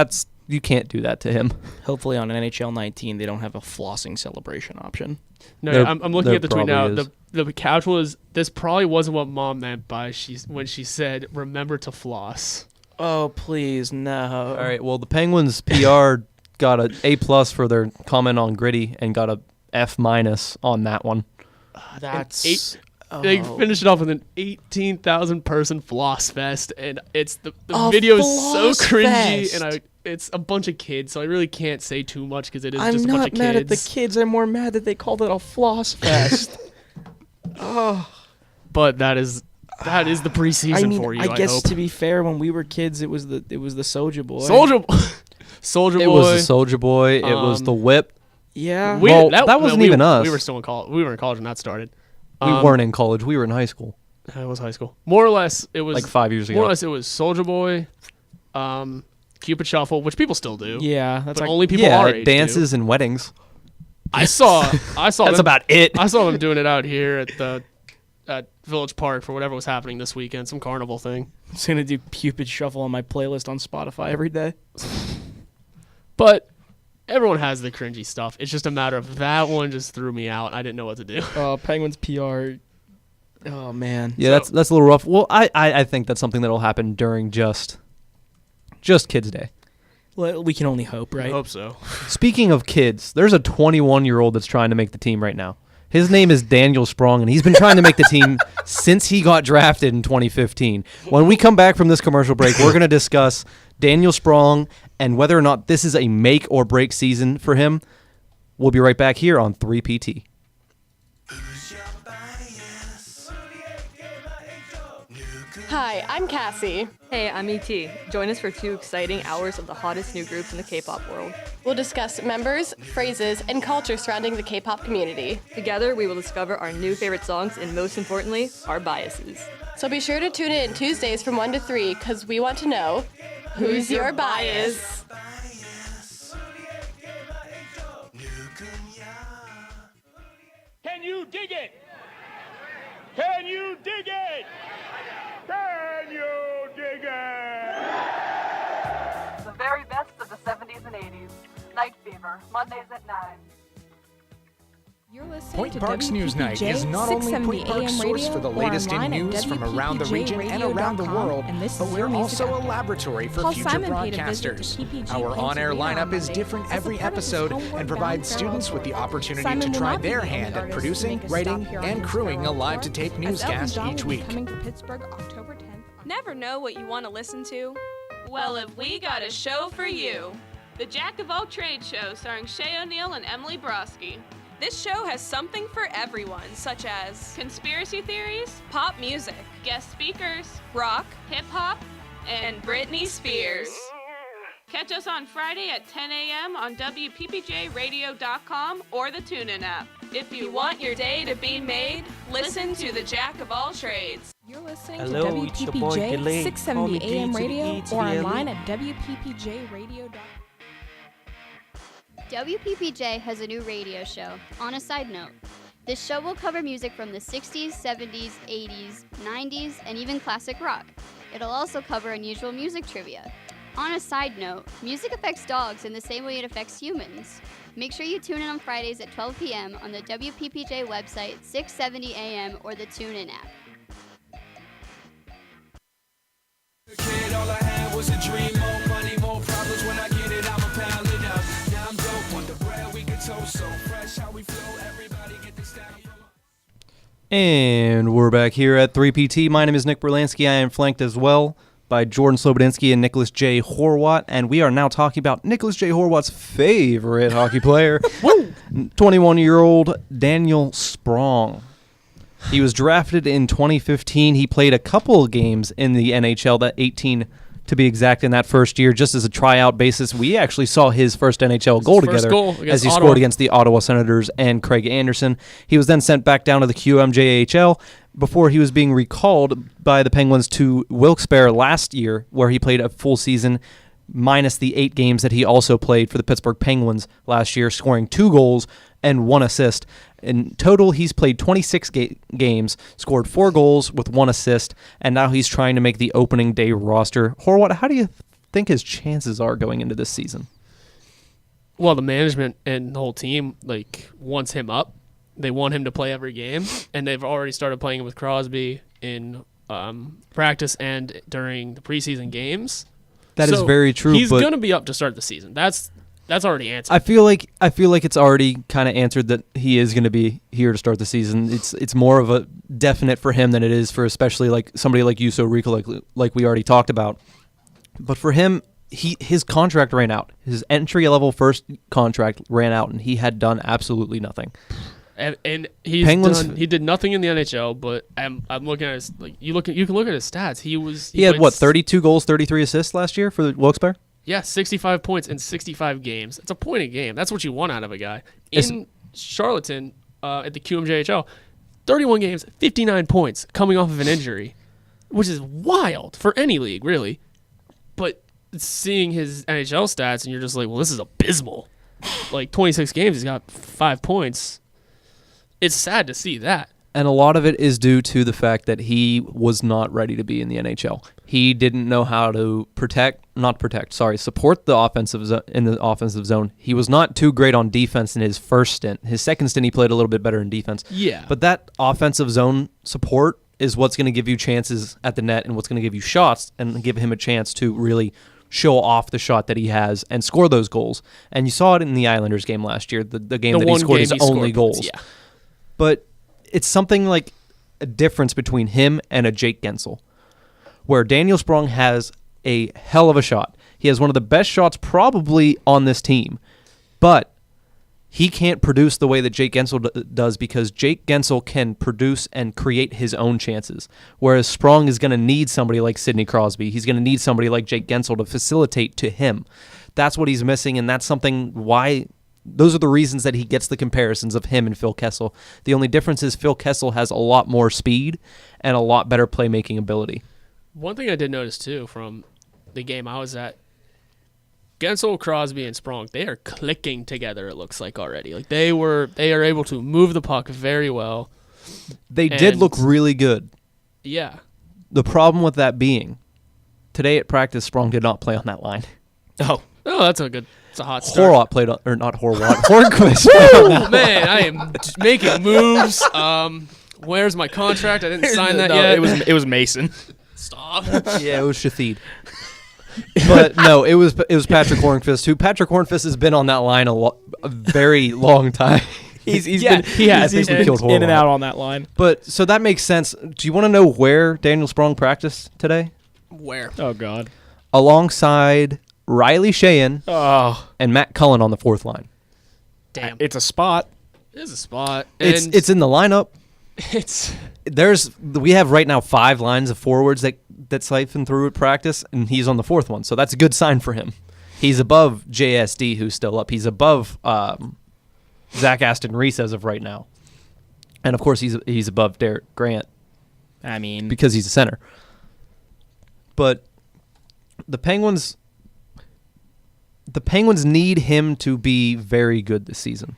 you can't do that to him. Hopefully on NHL 19 they don't have a flossing celebration option. No, I'm looking at the tweet now. Is. The couch was. This probably wasn't what Mom meant by when she said, "Remember to floss." Oh please no! All right. Well, the Penguins PR got an A+ for their comment on Gritty and got a F- on that one. That's. They finished it off with an 18,000 person floss fest, and it's the video is so cringy, and it's a bunch of kids, so I really can't say too much because it is just a bunch of kids. I'm not mad at the kids. I'm more mad that they called it a floss fest. Oh, but that is the preseason for you. I guess hope. to be fair, when we were kids, it was the Soulja Boy. Soldier Boy. It was the Soldier Boy. It was the Whip. Yeah. That wasn't even us. We were still in college. We were in college when that started. We weren't in college. We were in high school. It was high school. More or less, it was like 5 years ago. More or less, it was Soldier Boy, Cupid Shuffle, which people still do. Yeah, that's but only people our age dances do. and weddings. I saw. That's them, about it. I saw them doing it out here at Village Park for whatever was happening this weekend, some carnival thing. I'm just gonna do Cupid Shuffle on my playlist on Spotify every day. But everyone has the cringy stuff. It's just a matter of that one just threw me out. I didn't know what to do. Penguins PR. Oh man. Yeah, that's a little rough. Well, I think that's something that'll happen during just Kids Day. Well, we can only hope, right? I hope so. Speaking of kids, there's a 21-year-old that's trying to make the team right now. His name is Daniel Sprong, and he's been trying to make the team since he got drafted in 2015. When we come back from this commercial break, we're going to discuss Daniel Sprong and whether or not this is a make or break season for him. We'll be right back here on 3PT. Hi, I'm Cassie. Hey, I'm ET. Join us for 2 exciting hours of the hottest new groups in the K-pop world. We'll discuss members, phrases, and culture surrounding the K-pop community. Together, we will discover our new favorite songs and, most importantly, our biases. So be sure to tune in Tuesdays from 1 to 3 because we want to know who's your bias. Can you dig it? Can you dig it? Can you dig it? The very best of the 70s and 80s. Night Fever, Mondays at 9. You're listening Point to Parks WPPJ, News Night is not only 670 Point Parks' AM source radio for the or latest in online at news from around the region and around the WPPJradio.com, world, and this but is we're your music also a hour. laboratory for Paul future Simon paid a visit to broadcasters. PPG Our on-air Pennsylvania lineup on is Monday different as a every part of his episode homeward and bound provides farewell students with tour. the opportunity Simon to will try not be their the hand only at artist to producing, make a writing, stop here on and his crewing a farewell live tour, to tape as newscast Elton John each will be week. coming to Pittsburgh October 10th. Never know what you want to listen to? Well, if we got a show for you. The Jack of All Trades show starring Shay O'Neill and Emily Broski. This show has something for everyone, such as conspiracy theories, pop music, guest speakers, rock, hip-hop, and Britney Spears. Catch us on Friday at 10 a.m. on WPPJradio.com or the TuneIn app. If you want your day to be made, listen to the Jack of All Trades. You're listening Hello, to it's your boy, WPPJ, Delay. 670 Call me AM D to the radio E to or the L E. online at WPPJradio.com. WPPJ has a new radio show. On a side note, this show will cover music from the 60s, 70s, 80s, 90s, and even classic rock. It'll also cover unusual music trivia. On a side note, music affects dogs in the same way it affects humans. Make sure you tune in on Fridays at 12 p.m. on the WPPJ website, 670 AM, or the TuneIn app. Kid, all I had was a dream, more money, more problems. When I get it, I'ma pile it up. Now I'm dope on the bread we can toast, so fresh how we flow. Everybody get this down. And we're back here at 3PT. My name is Nick Berlansky. I am flanked as well by Jordan Slobodinsky and Nicholas J. Horwat, and we are now talking about Nicholas J. Horwat's favorite hockey player, 21-year-old Daniel Sprong. He was drafted in 2015. He played a couple of games in the NHL, that 18 to be exact, in that first year, just as a tryout basis. We actually saw his first NHL goal together as he scored against the Ottawa Senators and Craig Anderson. He was then sent back down to the QMJHL before he was being recalled by the Penguins to Wilkes-Barre last year, where he played a full season minus the 8 games that he also played for the Pittsburgh Penguins last year, scoring 2 goals and 1 assist. In total, he's played 26 games, scored 4 goals with 1 assist, and now he's trying to make the opening day roster. Horwat, how do you think his chances are going into this season? Well, the management and the whole team wants him up. They want him to play every game, and they've already started playing with Crosby in practice and during the preseason games. That is very true. He's going to be up to start the season. That's already answered. I feel like it's already kind of answered that he is going to be here to start the season. It's more of a definite for him than it is for especially like somebody like Juuso Riiiiikollaaaaaaa, like we already talked about. But for him, his contract ran out. His entry level first contract ran out, and he had done absolutely nothing. And he did nothing in the NHL, but I'm looking at his, you can look at his stats. He had what, 32 goals, 33 assists last year for the Wilkes-Barre? Yeah, 65 points in 65 games. It's a point a game. That's what you want out of a guy. In Charlottesville, at the QMJHL, 31 games, 59 points coming off of an injury, which is wild for any league, really. But seeing his NHL stats, and you're just like, well, this is abysmal. 26 games, he's got 5 points. It's sad to see that. And a lot of it is due to the fact that he was not ready to be in the NHL. He didn't know how to support the in the offensive zone. He was not too great on defense in his first stint. His second stint, he played a little bit better in defense. Yeah. But that offensive zone support is what's going to give you chances at the net and what's going to give you shots and give him a chance to really show off the shot that he has and score those goals. And you saw it in the Islanders game last year, the game that he scored his only goals. Yeah. But it's something like a difference between him and a Jake Gensel, where Daniel Sprong has a hell of a shot. He has one of the best shots probably on this team, but he can't produce the way that Jake Gensel does because Jake Gensel can produce and create his own chances, whereas Sprong is going to need somebody like Sidney Crosby. He's going to need somebody like Jake Gensel to facilitate to him. That's what he's missing, and that's something why... Those are the reasons that he gets the comparisons of him and Phil Kessel. The only difference is Phil Kessel has a lot more speed and a lot better playmaking ability. One thing I did notice, too, from the game I was at, Gensel, Crosby, and Sprong, they are clicking together, it looks like, already. They are able to move the puck very well. They did look really good. Yeah. The problem with that being, today at practice, Sprong did not play on that line. Oh, that's it's a hot start. Horwat played on, or not Horwat, Hornquist. Oh, man, I am making moves. Where's my contract? I didn't sign that yet. It was Mason. Stop. Yeah, it was Shafid. But no, it was Patrick Hornquist, who Patrick Hornquist has been on that line a very long time. He's been in and out on that line. But so that makes sense. Do you want to know where Daniel Sprong practiced today? Where? Oh God. Alongside Riley Sheehan and Matt Cullen on the fourth line. Damn. It's a spot. It is a spot. It's in the lineup. We have right now 5 lines of forwards that siphon through at practice, and he's on the 4th one, so that's a good sign for him. He's above JSD, who's still up. He's above Zach Aston Reese as of right now, and of course he's above Derek Grant. I mean, because he's a center. But the Penguins need him to be very good this season.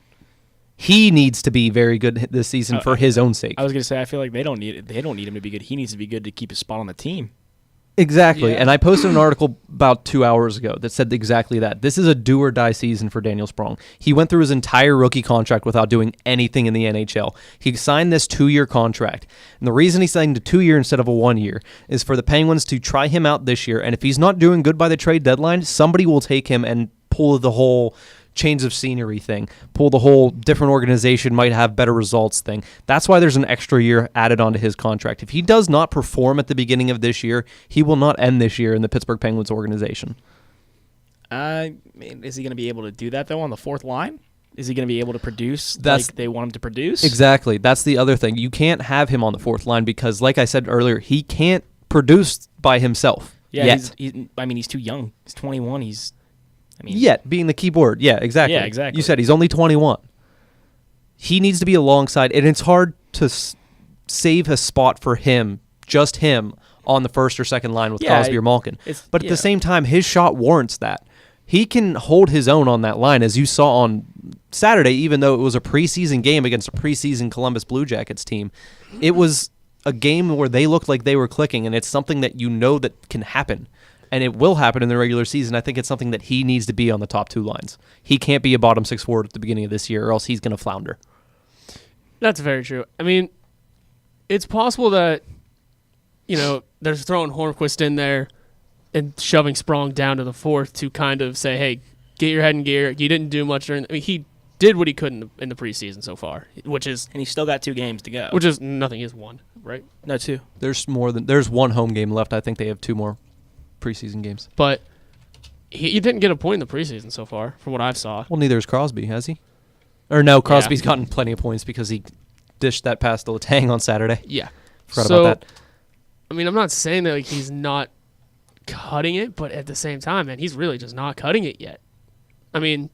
He needs to be very good this season for his own sake. I was going to say, I feel like they don't need him to be good. He needs to be good to keep his spot on the team. Exactly. Yeah. And I posted an article about 2 hours ago that said exactly that. This is a do or die season for Daniel Sprong. He went through his entire rookie contract without doing anything in the NHL. He signed this 2-year contract. And the reason he signed a 2-year instead of a 1-year is for the Penguins to try him out this year. And if he's not doing good by the trade deadline, somebody will take him and pull the whole change of scenery thing, pull the whole different organization might have better results thing. That's why there's an extra year added onto his contract. If he does not perform at the beginning of this year, he will not end this year in the Pittsburgh Penguins organization. I mean, is he going to be able to do that, though, on the 4th line? Is he going to be able to produce like they want him to produce? Exactly. That's the other thing. You can't have him on the 4th line because, like I said earlier, he can't produce by himself. Yeah, he's too young. He's 21. Yet being the keyboard. Yeah, exactly. Yeah, exactly. You said he's only 21. He needs to be alongside, and it's hard to save a spot for him, just him, on the 1st or 2nd line with Crosby or Malkin. But at the same time, his shot warrants that. He can hold his own on that line, as you saw on Saturday, even though it was a preseason game against a preseason Columbus Blue Jackets team. It was a game where they looked like they were clicking, and it's something that you know that can happen. And it will happen in the regular season. I think it's something that he needs to be on the top 2 lines. He can't be a bottom 6 forward at the beginning of this year, or else he's going to flounder. That's very true. I mean, it's possible that, they're throwing Hornquist in there and shoving Sprong down to the 4th to kind of say, hey, get your head in gear. You didn't do much he did what he could in the preseason so far, and he's still got 2 games to go. Which is nothing. He has 1, right? No, 2. There's 1 home game left. I think they have 2 more preseason games. But he didn't get a point in the preseason so far, from what I saw. Well, neither has Crosby, has he? Or no, Crosby's gotten plenty of points because he dished that pass to Letang on Saturday. Yeah. Forgot about that. I mean, I'm not saying that he's not cutting it, but at the same time, man, he's really just not cutting it yet. I mean,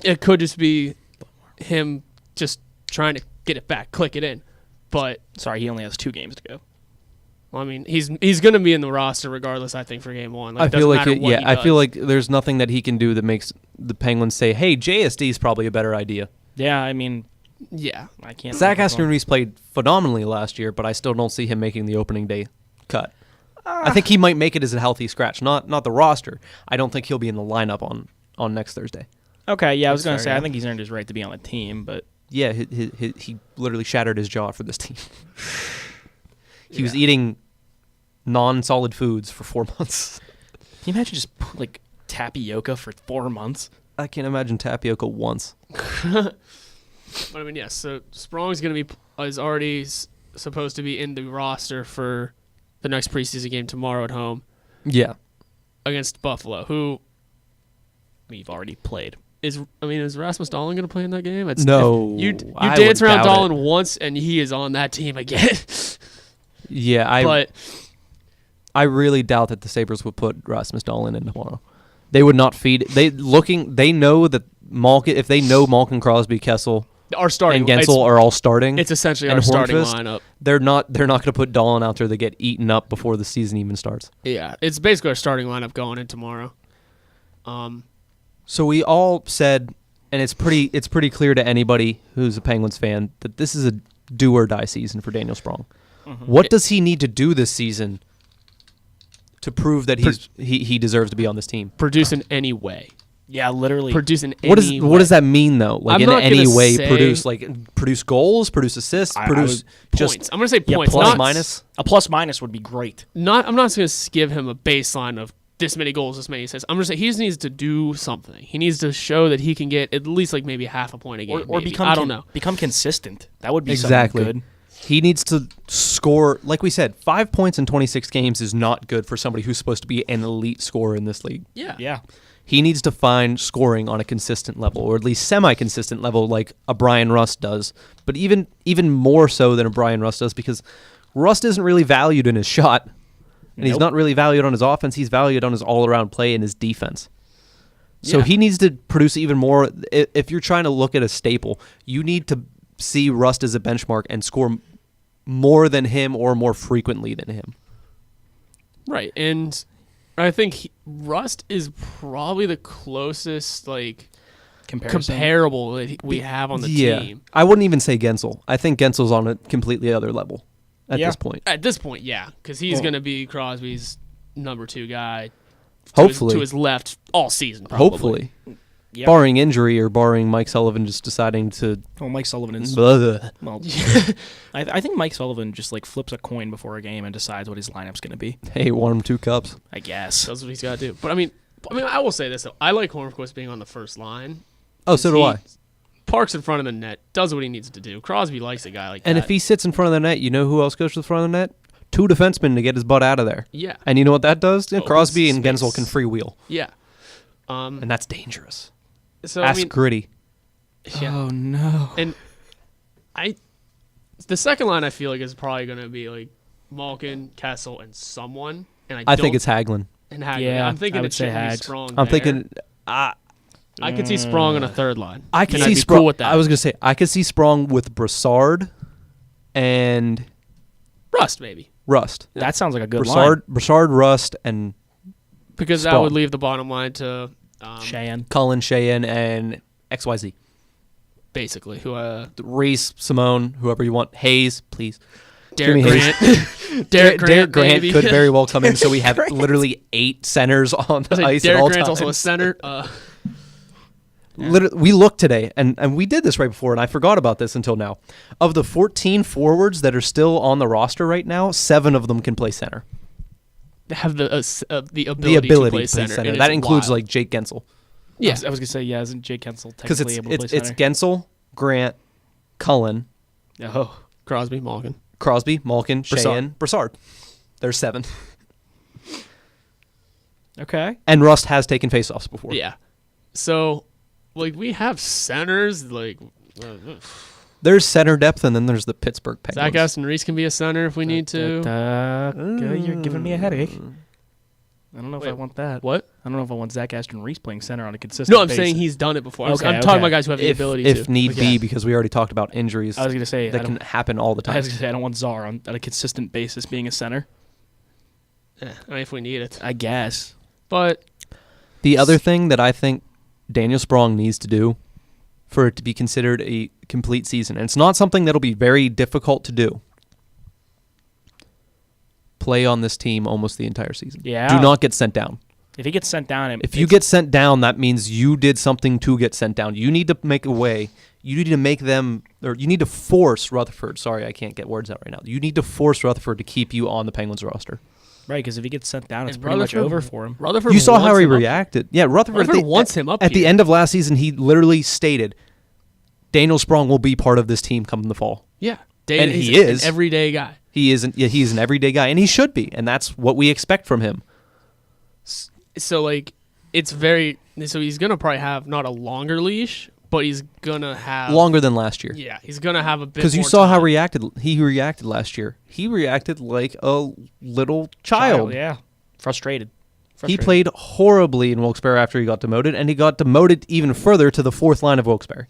it could just be him just trying to get it back, click it in. But sorry, he only has 2 games to go. Well, I mean, he's going to be in the roster regardless, I think, for game 1. Like, I feel like I feel like there's nothing that he can do that makes the Penguins say, "Hey, JSD is probably a better idea." Yeah, I mean, I can't. Zach Aston-Reese played phenomenally last year, but I still don't see him making the opening day cut. I think he might make it as a healthy scratch, not the roster. I don't think he'll be in the lineup on next Thursday. Okay, yeah, I was going to say, I think he's earned his right to be on the team, but... Yeah, he literally shattered his jaw for this team. He was eating non-solid foods for 4 months. Can you imagine just, like, tapioca for 4 months? I can't imagine tapioca once. But, I mean, yes, so Sprong's going to be... is already supposed to be in the roster for the next preseason game tomorrow at home. Yeah. Against Buffalo, who... We've already played. Is Rasmus Dahlin going to play in that game? No. You I dance would around doubt Dahlin once, and he is on that team again. Yeah, I really doubt that the Sabres would put Rasmus Dahlin in tomorrow. They would not feed. They know that Malkin. If they know Malkin, Crosby, Kessel, our starting and Gensel are all starting. It's essentially and our starting Hornqvist, lineup. They're not going to put Dahlin out there to get eaten up before the season even starts. Yeah, it's basically our starting lineup going in tomorrow. So we all said, and it's pretty clear to anybody who's a Penguins fan that this is a do or die season for Daniel Sprong. Mm-hmm. What does he need to do this season to prove that he deserves to be on this team? Produce in any way. Yeah, literally. Produce in any way. What does that mean though? Like, in any way, produce goals, produce assists, produce points. I'm gonna say points. Plus minus. A plus minus would be great. I'm not gonna give him a baseline of this many goals, this many assists. I'm gonna say he just needs to do something. He needs to show that he can get at least like maybe half a point a game, or become. I don't know. Become consistent. That would be exactly something good. He needs to score, like we said, 5 points in 26 games is not good for somebody who's supposed to be an elite scorer in this league. Yeah. He needs to find scoring on a consistent level, or at least semi-consistent level, like a Brian Rust does. But even more so than a Brian Rust does, because Rust isn't really valued in his shot, and he's not really valued on his offense. He's valued on his all-around play and his defense. So he needs to produce even more. If you're trying to look at a staple, you need to see Rust as a benchmark and score more than him or more frequently than him. Right, and I think Rust is probably the closest comparable that we have on the team. I wouldn't even say Gensel. I think Gensel's on a completely other level at this point. At this point, yeah, because he's going to be Crosby's number 2 guy. Hopefully. To his left all season, probably. Hopefully. Yep. Barring injury or barring Mike Sullivan just deciding to... Well, Mike Sullivan is... Well, I think Mike Sullivan just flips a coin before a game and decides what his lineup's going to be. Hey, warm 2 cups. I guess. That's what he's got to do. But I mean, I will say this, though. I like Hornqvist being on the first line. Oh, so do I. Parks in front of the net, does what he needs to do. Crosby likes a guy like that. And if he sits in front of the net, you know who else goes to the front of the net? 2 defensemen to get his butt out of there. Yeah. And you know what that does? Crosby and Gensel can freewheel. Yeah. And that's dangerous. So, Ask Gritty. Yeah. Oh, no. And the second line I feel like is probably going to be like Malkin, Kessel, and someone. And I think it's Hagelin. And Hagelin. Yeah, I'm thinking I would it should say be Sprong. I'm thinking... I could see Sprong on a third line. I could see Sprong. Cool with that. I was going to say, I could see Sprong with Brassard and... Rust, maybe. Rust. That sounds like a good line. Brassard, Rust, and because Sprong. That would leave the bottom line to... Cheyenne. Cullen, Cheyenne, and XYZ. Basically. Who? Reese, Simone, whoever you want. Hayes, please. Derek Grant. Derek Grant could very well come in, so we have literally 8 centers on the ice at all times. Derek Grant's also a center. Literally, we looked today, and we did this right before, and I forgot about this until now. Of the 14 forwards that are still on the roster right now, 7 of them can play center. Have the ability to play center. That includes like Jake Gensel. Yeah, I was gonna say isn't Jake Gensel technically able to play center? It's Gensel, Grant, Cullen, Crosby, Malkin, Cheyenne, Brassard. There's 7. Okay. And Rust has taken faceoffs before. Yeah. So, we have centers. There's center depth, and then there's the Pittsburgh Penguins. Zach Aston Reese can be a center if we need to. You're giving me a headache. I don't know if I want that. What? I don't know if I want Zach Aston Reese playing center on a consistent basis. No, I'm saying he's done it before. I'm talking about guys who have the ability to. If need be, because we already talked about injuries. I was going to say that can happen all the time. I was going to say I don't want Czar on a consistent basis being a center. I mean, if we need it. I guess. But the other thing that I think Daniel Sprong needs to do for it to be considered a complete season, and it's not something that'll be very difficult to do, play on this team almost the entire season. Yeah. Do not get sent down. If he gets sent down... If you get sent down, that means you did something to get sent down. You need to make a way. You need to make them... Or you need to force Rutherford. Sorry, I can't get words out right now. You need to force Rutherford to keep you on the Penguins roster. Right, because if he gets sent down, it's pretty much over for him. Rutherford You saw how he reacted. Yeah, Rutherford wants him up At the here. end of last season, he literally stated, Daniel Sprong will be part of this team come the fall. Yeah. And he's he is. an everyday guy. He's an everyday guy, and he should be, and that's what we expect from him. So, like, it's very... So he's going to probably have not a longer leash, but he's going to have... Longer than last year. Yeah, he's going to have a bit Because you more saw time. how he reacted last year. He reacted like a little child. Yeah. Frustrated. He played horribly in Wilkes-Barre after he got demoted, and he got demoted even further to the fourth line of Wilkes-Barre.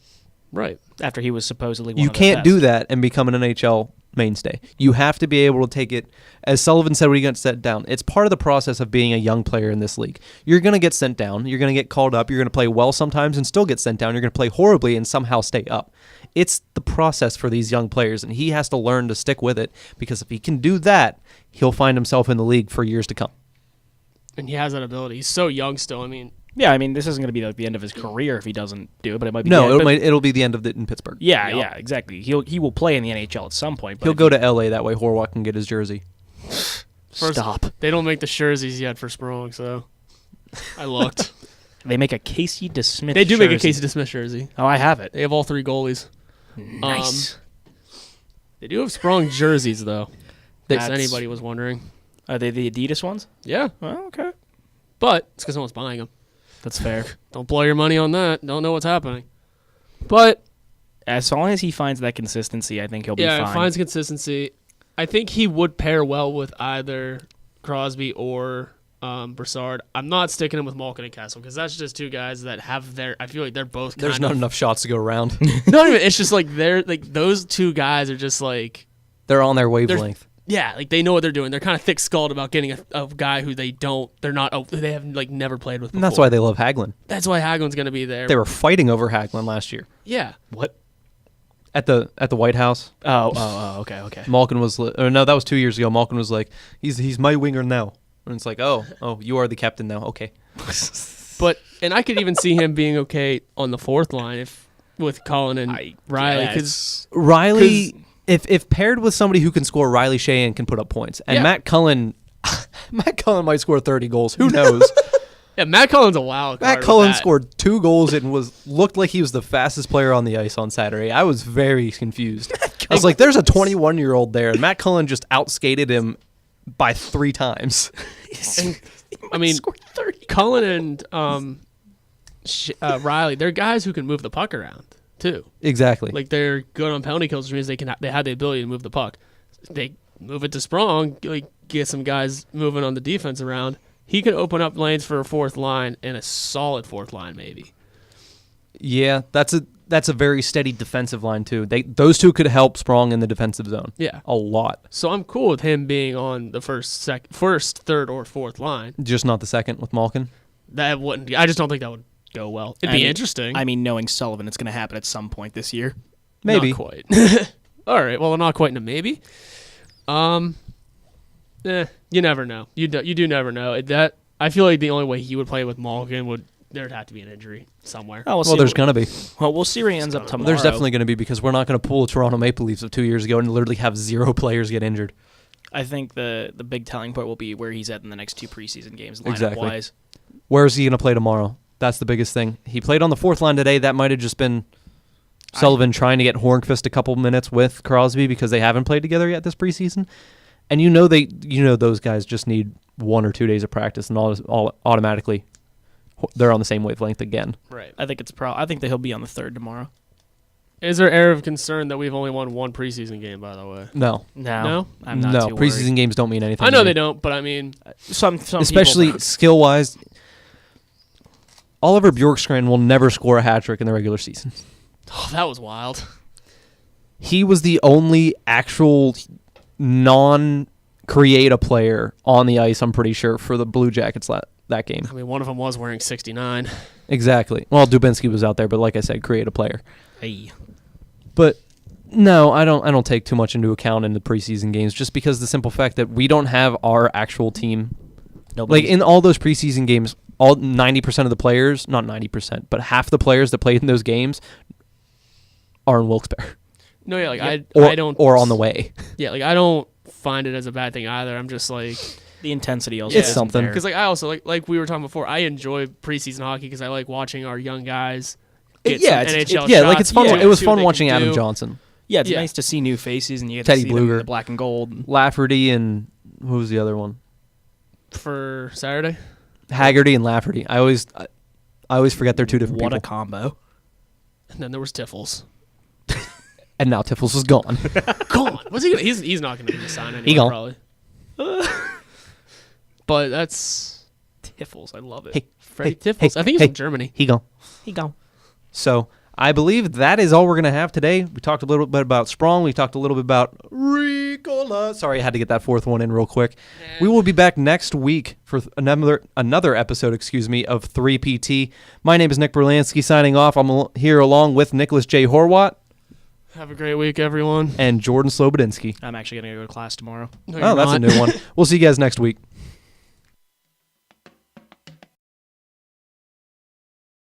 Right. After he was supposedly one You of the can't best. do that and become an NHL mainstay. You have to be able to take it, as Sullivan said when he got sent down, it's part of the process of being a young player in this league. You're going to get sent down. You're going to get called up. You're going to play well sometimes and still get sent down. You're going to play horribly and somehow stay up. It's the process for these young players, and he has to learn to stick with it, because if he can do that, he'll find himself in the league for years to come. And he has that ability. He's so young still. I mean... Yeah, I mean, this isn't going to be like the end of his career if he doesn't do it, but it might be... It'll be the end of it in Pittsburgh. Yeah, exactly. He will play in the NHL at some point. But He'll go to L.A. that way Horwath can get his jersey. Stop. They don't make the jerseys yet for Sprong, so I looked. They make a Casey DeSmith They do make a jersey. Casey DeSmith jersey. Oh, I have it. They have all three goalies. Nice. They do have Sprong jerseys, though. If That's- anybody was wondering. Are they the Adidas ones? Yeah. Oh, okay. But it's because no one's buying them. That's fair. Don't blow your money on that. Don't know what's happening. But as long as he finds that consistency, I think he'll be fine. Yeah, finds consistency. I think he would pair well with either Crosby or Brassard. I'm not sticking him with Malkin and Kessel because that's just two guys that have their... I feel like they're both kind There's not enough shots to go around. Not even... It's just like they're... Like those two guys are just like... They're on their wavelength. Yeah, like they know what they're doing. They're kind of thick-skulled about getting a guy who they have like never played with before. And that's why they love Hagelin. That's why Hagelin's going to be there. They were fighting over Hagelin last year. Yeah. What? At the White House. Oh, okay. Malkin was... Or no, that was 2 years ago. Malkin was like, he's my winger now. And it's like, oh, you are the captain now. Okay. And I could even see him being okay on the fourth line with Colin and Riley. Because Riley... If paired with somebody who can score, Riley Sheahan can put up points. And Yeah. Matt Cullen might score 30 goals. Who knows? Yeah, Matt Cullen's a wild card. Matt Cullen scored 2 goals and looked like he was the fastest player on the ice on Saturday. I was very confused. I was like, there's a 21-year-old there, and Matt Cullen just outskated him by 3 times. I mean, Cullen and Riley, they're guys who can move the puck around too. Exactly. Like they're good on penalty kills, which means they have the ability to move the puck. They move it to Sprong, like get some guys moving on the defense around. He could open up lanes for a fourth line and a solid fourth line, maybe. Yeah, that's a very steady defensive line too. Those two could help Sprong in the defensive zone. Yeah, a lot. So I'm cool with him being on the first, third, or fourth line. Just not the second with Malkin. That wouldn't. I just don't think that would go well. It'd be interesting. I mean, knowing Sullivan, it's going to happen at some point this year. Maybe. Not quite. All right. Well, not quite in a maybe. You never know. You do never know. I feel like the only way he would play with Malkin there'd have to be an injury somewhere. Oh, well, there's going to be. Well, we'll see where he ends up tomorrow. There's definitely going to be because we're not going to pull the Toronto Maple Leafs of 2 years ago and literally have 0 players get injured. I think the big telling point will be where he's at in the next 2 preseason games, lineup Exactly. wise. Where is he going to play tomorrow? That's the biggest thing. He played on the fourth line today. That might have just been Sullivan trying to get Hornqvist a couple minutes with Crosby because they haven't played together yet this preseason. And those guys just need 1 or 2 days of practice and all automatically they're on the same wavelength again. Right. I think I think that he'll be on the third tomorrow. Is there air of concern that we've only won one preseason game, by the way? No. No? I'm not too preseason worried. games don't mean anything. I know to me. they don't, but I mean... Some Especially people, skill-wise, Oliver Bjorkstrand will never score a hat-trick in the regular season. Oh, that was wild. He was the only actual non-create-a player on the ice, I'm pretty sure, for the Blue Jackets that game. I mean, one of them was wearing 69. Exactly. Well, Dubinsky was out there, but like I said, create a player. Hey. But no, I don't take too much into account in the preseason games, just because the simple fact that we don't have our actual team. Like in all those preseason games, all 90% of the players, not 90%, but half the players that played in those games are in Wilkes-Barre. No, yeah, like or, I don't... Or on the way. Yeah, like I don't find it as a bad thing either. I'm just like... The intensity also it's something. Because like I also, like we were talking before, I enjoy preseason hockey because I like watching our young guys get some NHL shots. Like it's fun. Yeah. It was See what fun they watching can Adam do. Johnson. Yeah, it's nice to see new faces, and you get Teddy to see them in Bluger, the black and gold. Lafferty, and who was the other one? For Saturday? Haggerty and Lafferty. I always forget they're two different What people. a combo. And then there was Tiffles. And now Tiffles is gone. Gone. What's he gonna, he's not going to be signed anymore, He gone. probably. But that's Tiffles. I love it. Hey, Freddie hey, Tiffles. hey, I think he's hey, from Germany. He gone. He gone. So I believe that is all we're going to have today. We talked a little bit about Sprong. We talked a little bit about Riiiiiikollaaaaaaa. Sorry, I had to get that fourth one in real quick. We will be back next week for another episode, of 3PT. My name is Nick Berlansky signing off. I'm here along with Nicholas J. Horwat. Have a great week, everyone. And Jordan Slobodinsky. I'm actually going to go to class tomorrow. No, Oh, that's a new one. We'll see you guys next week.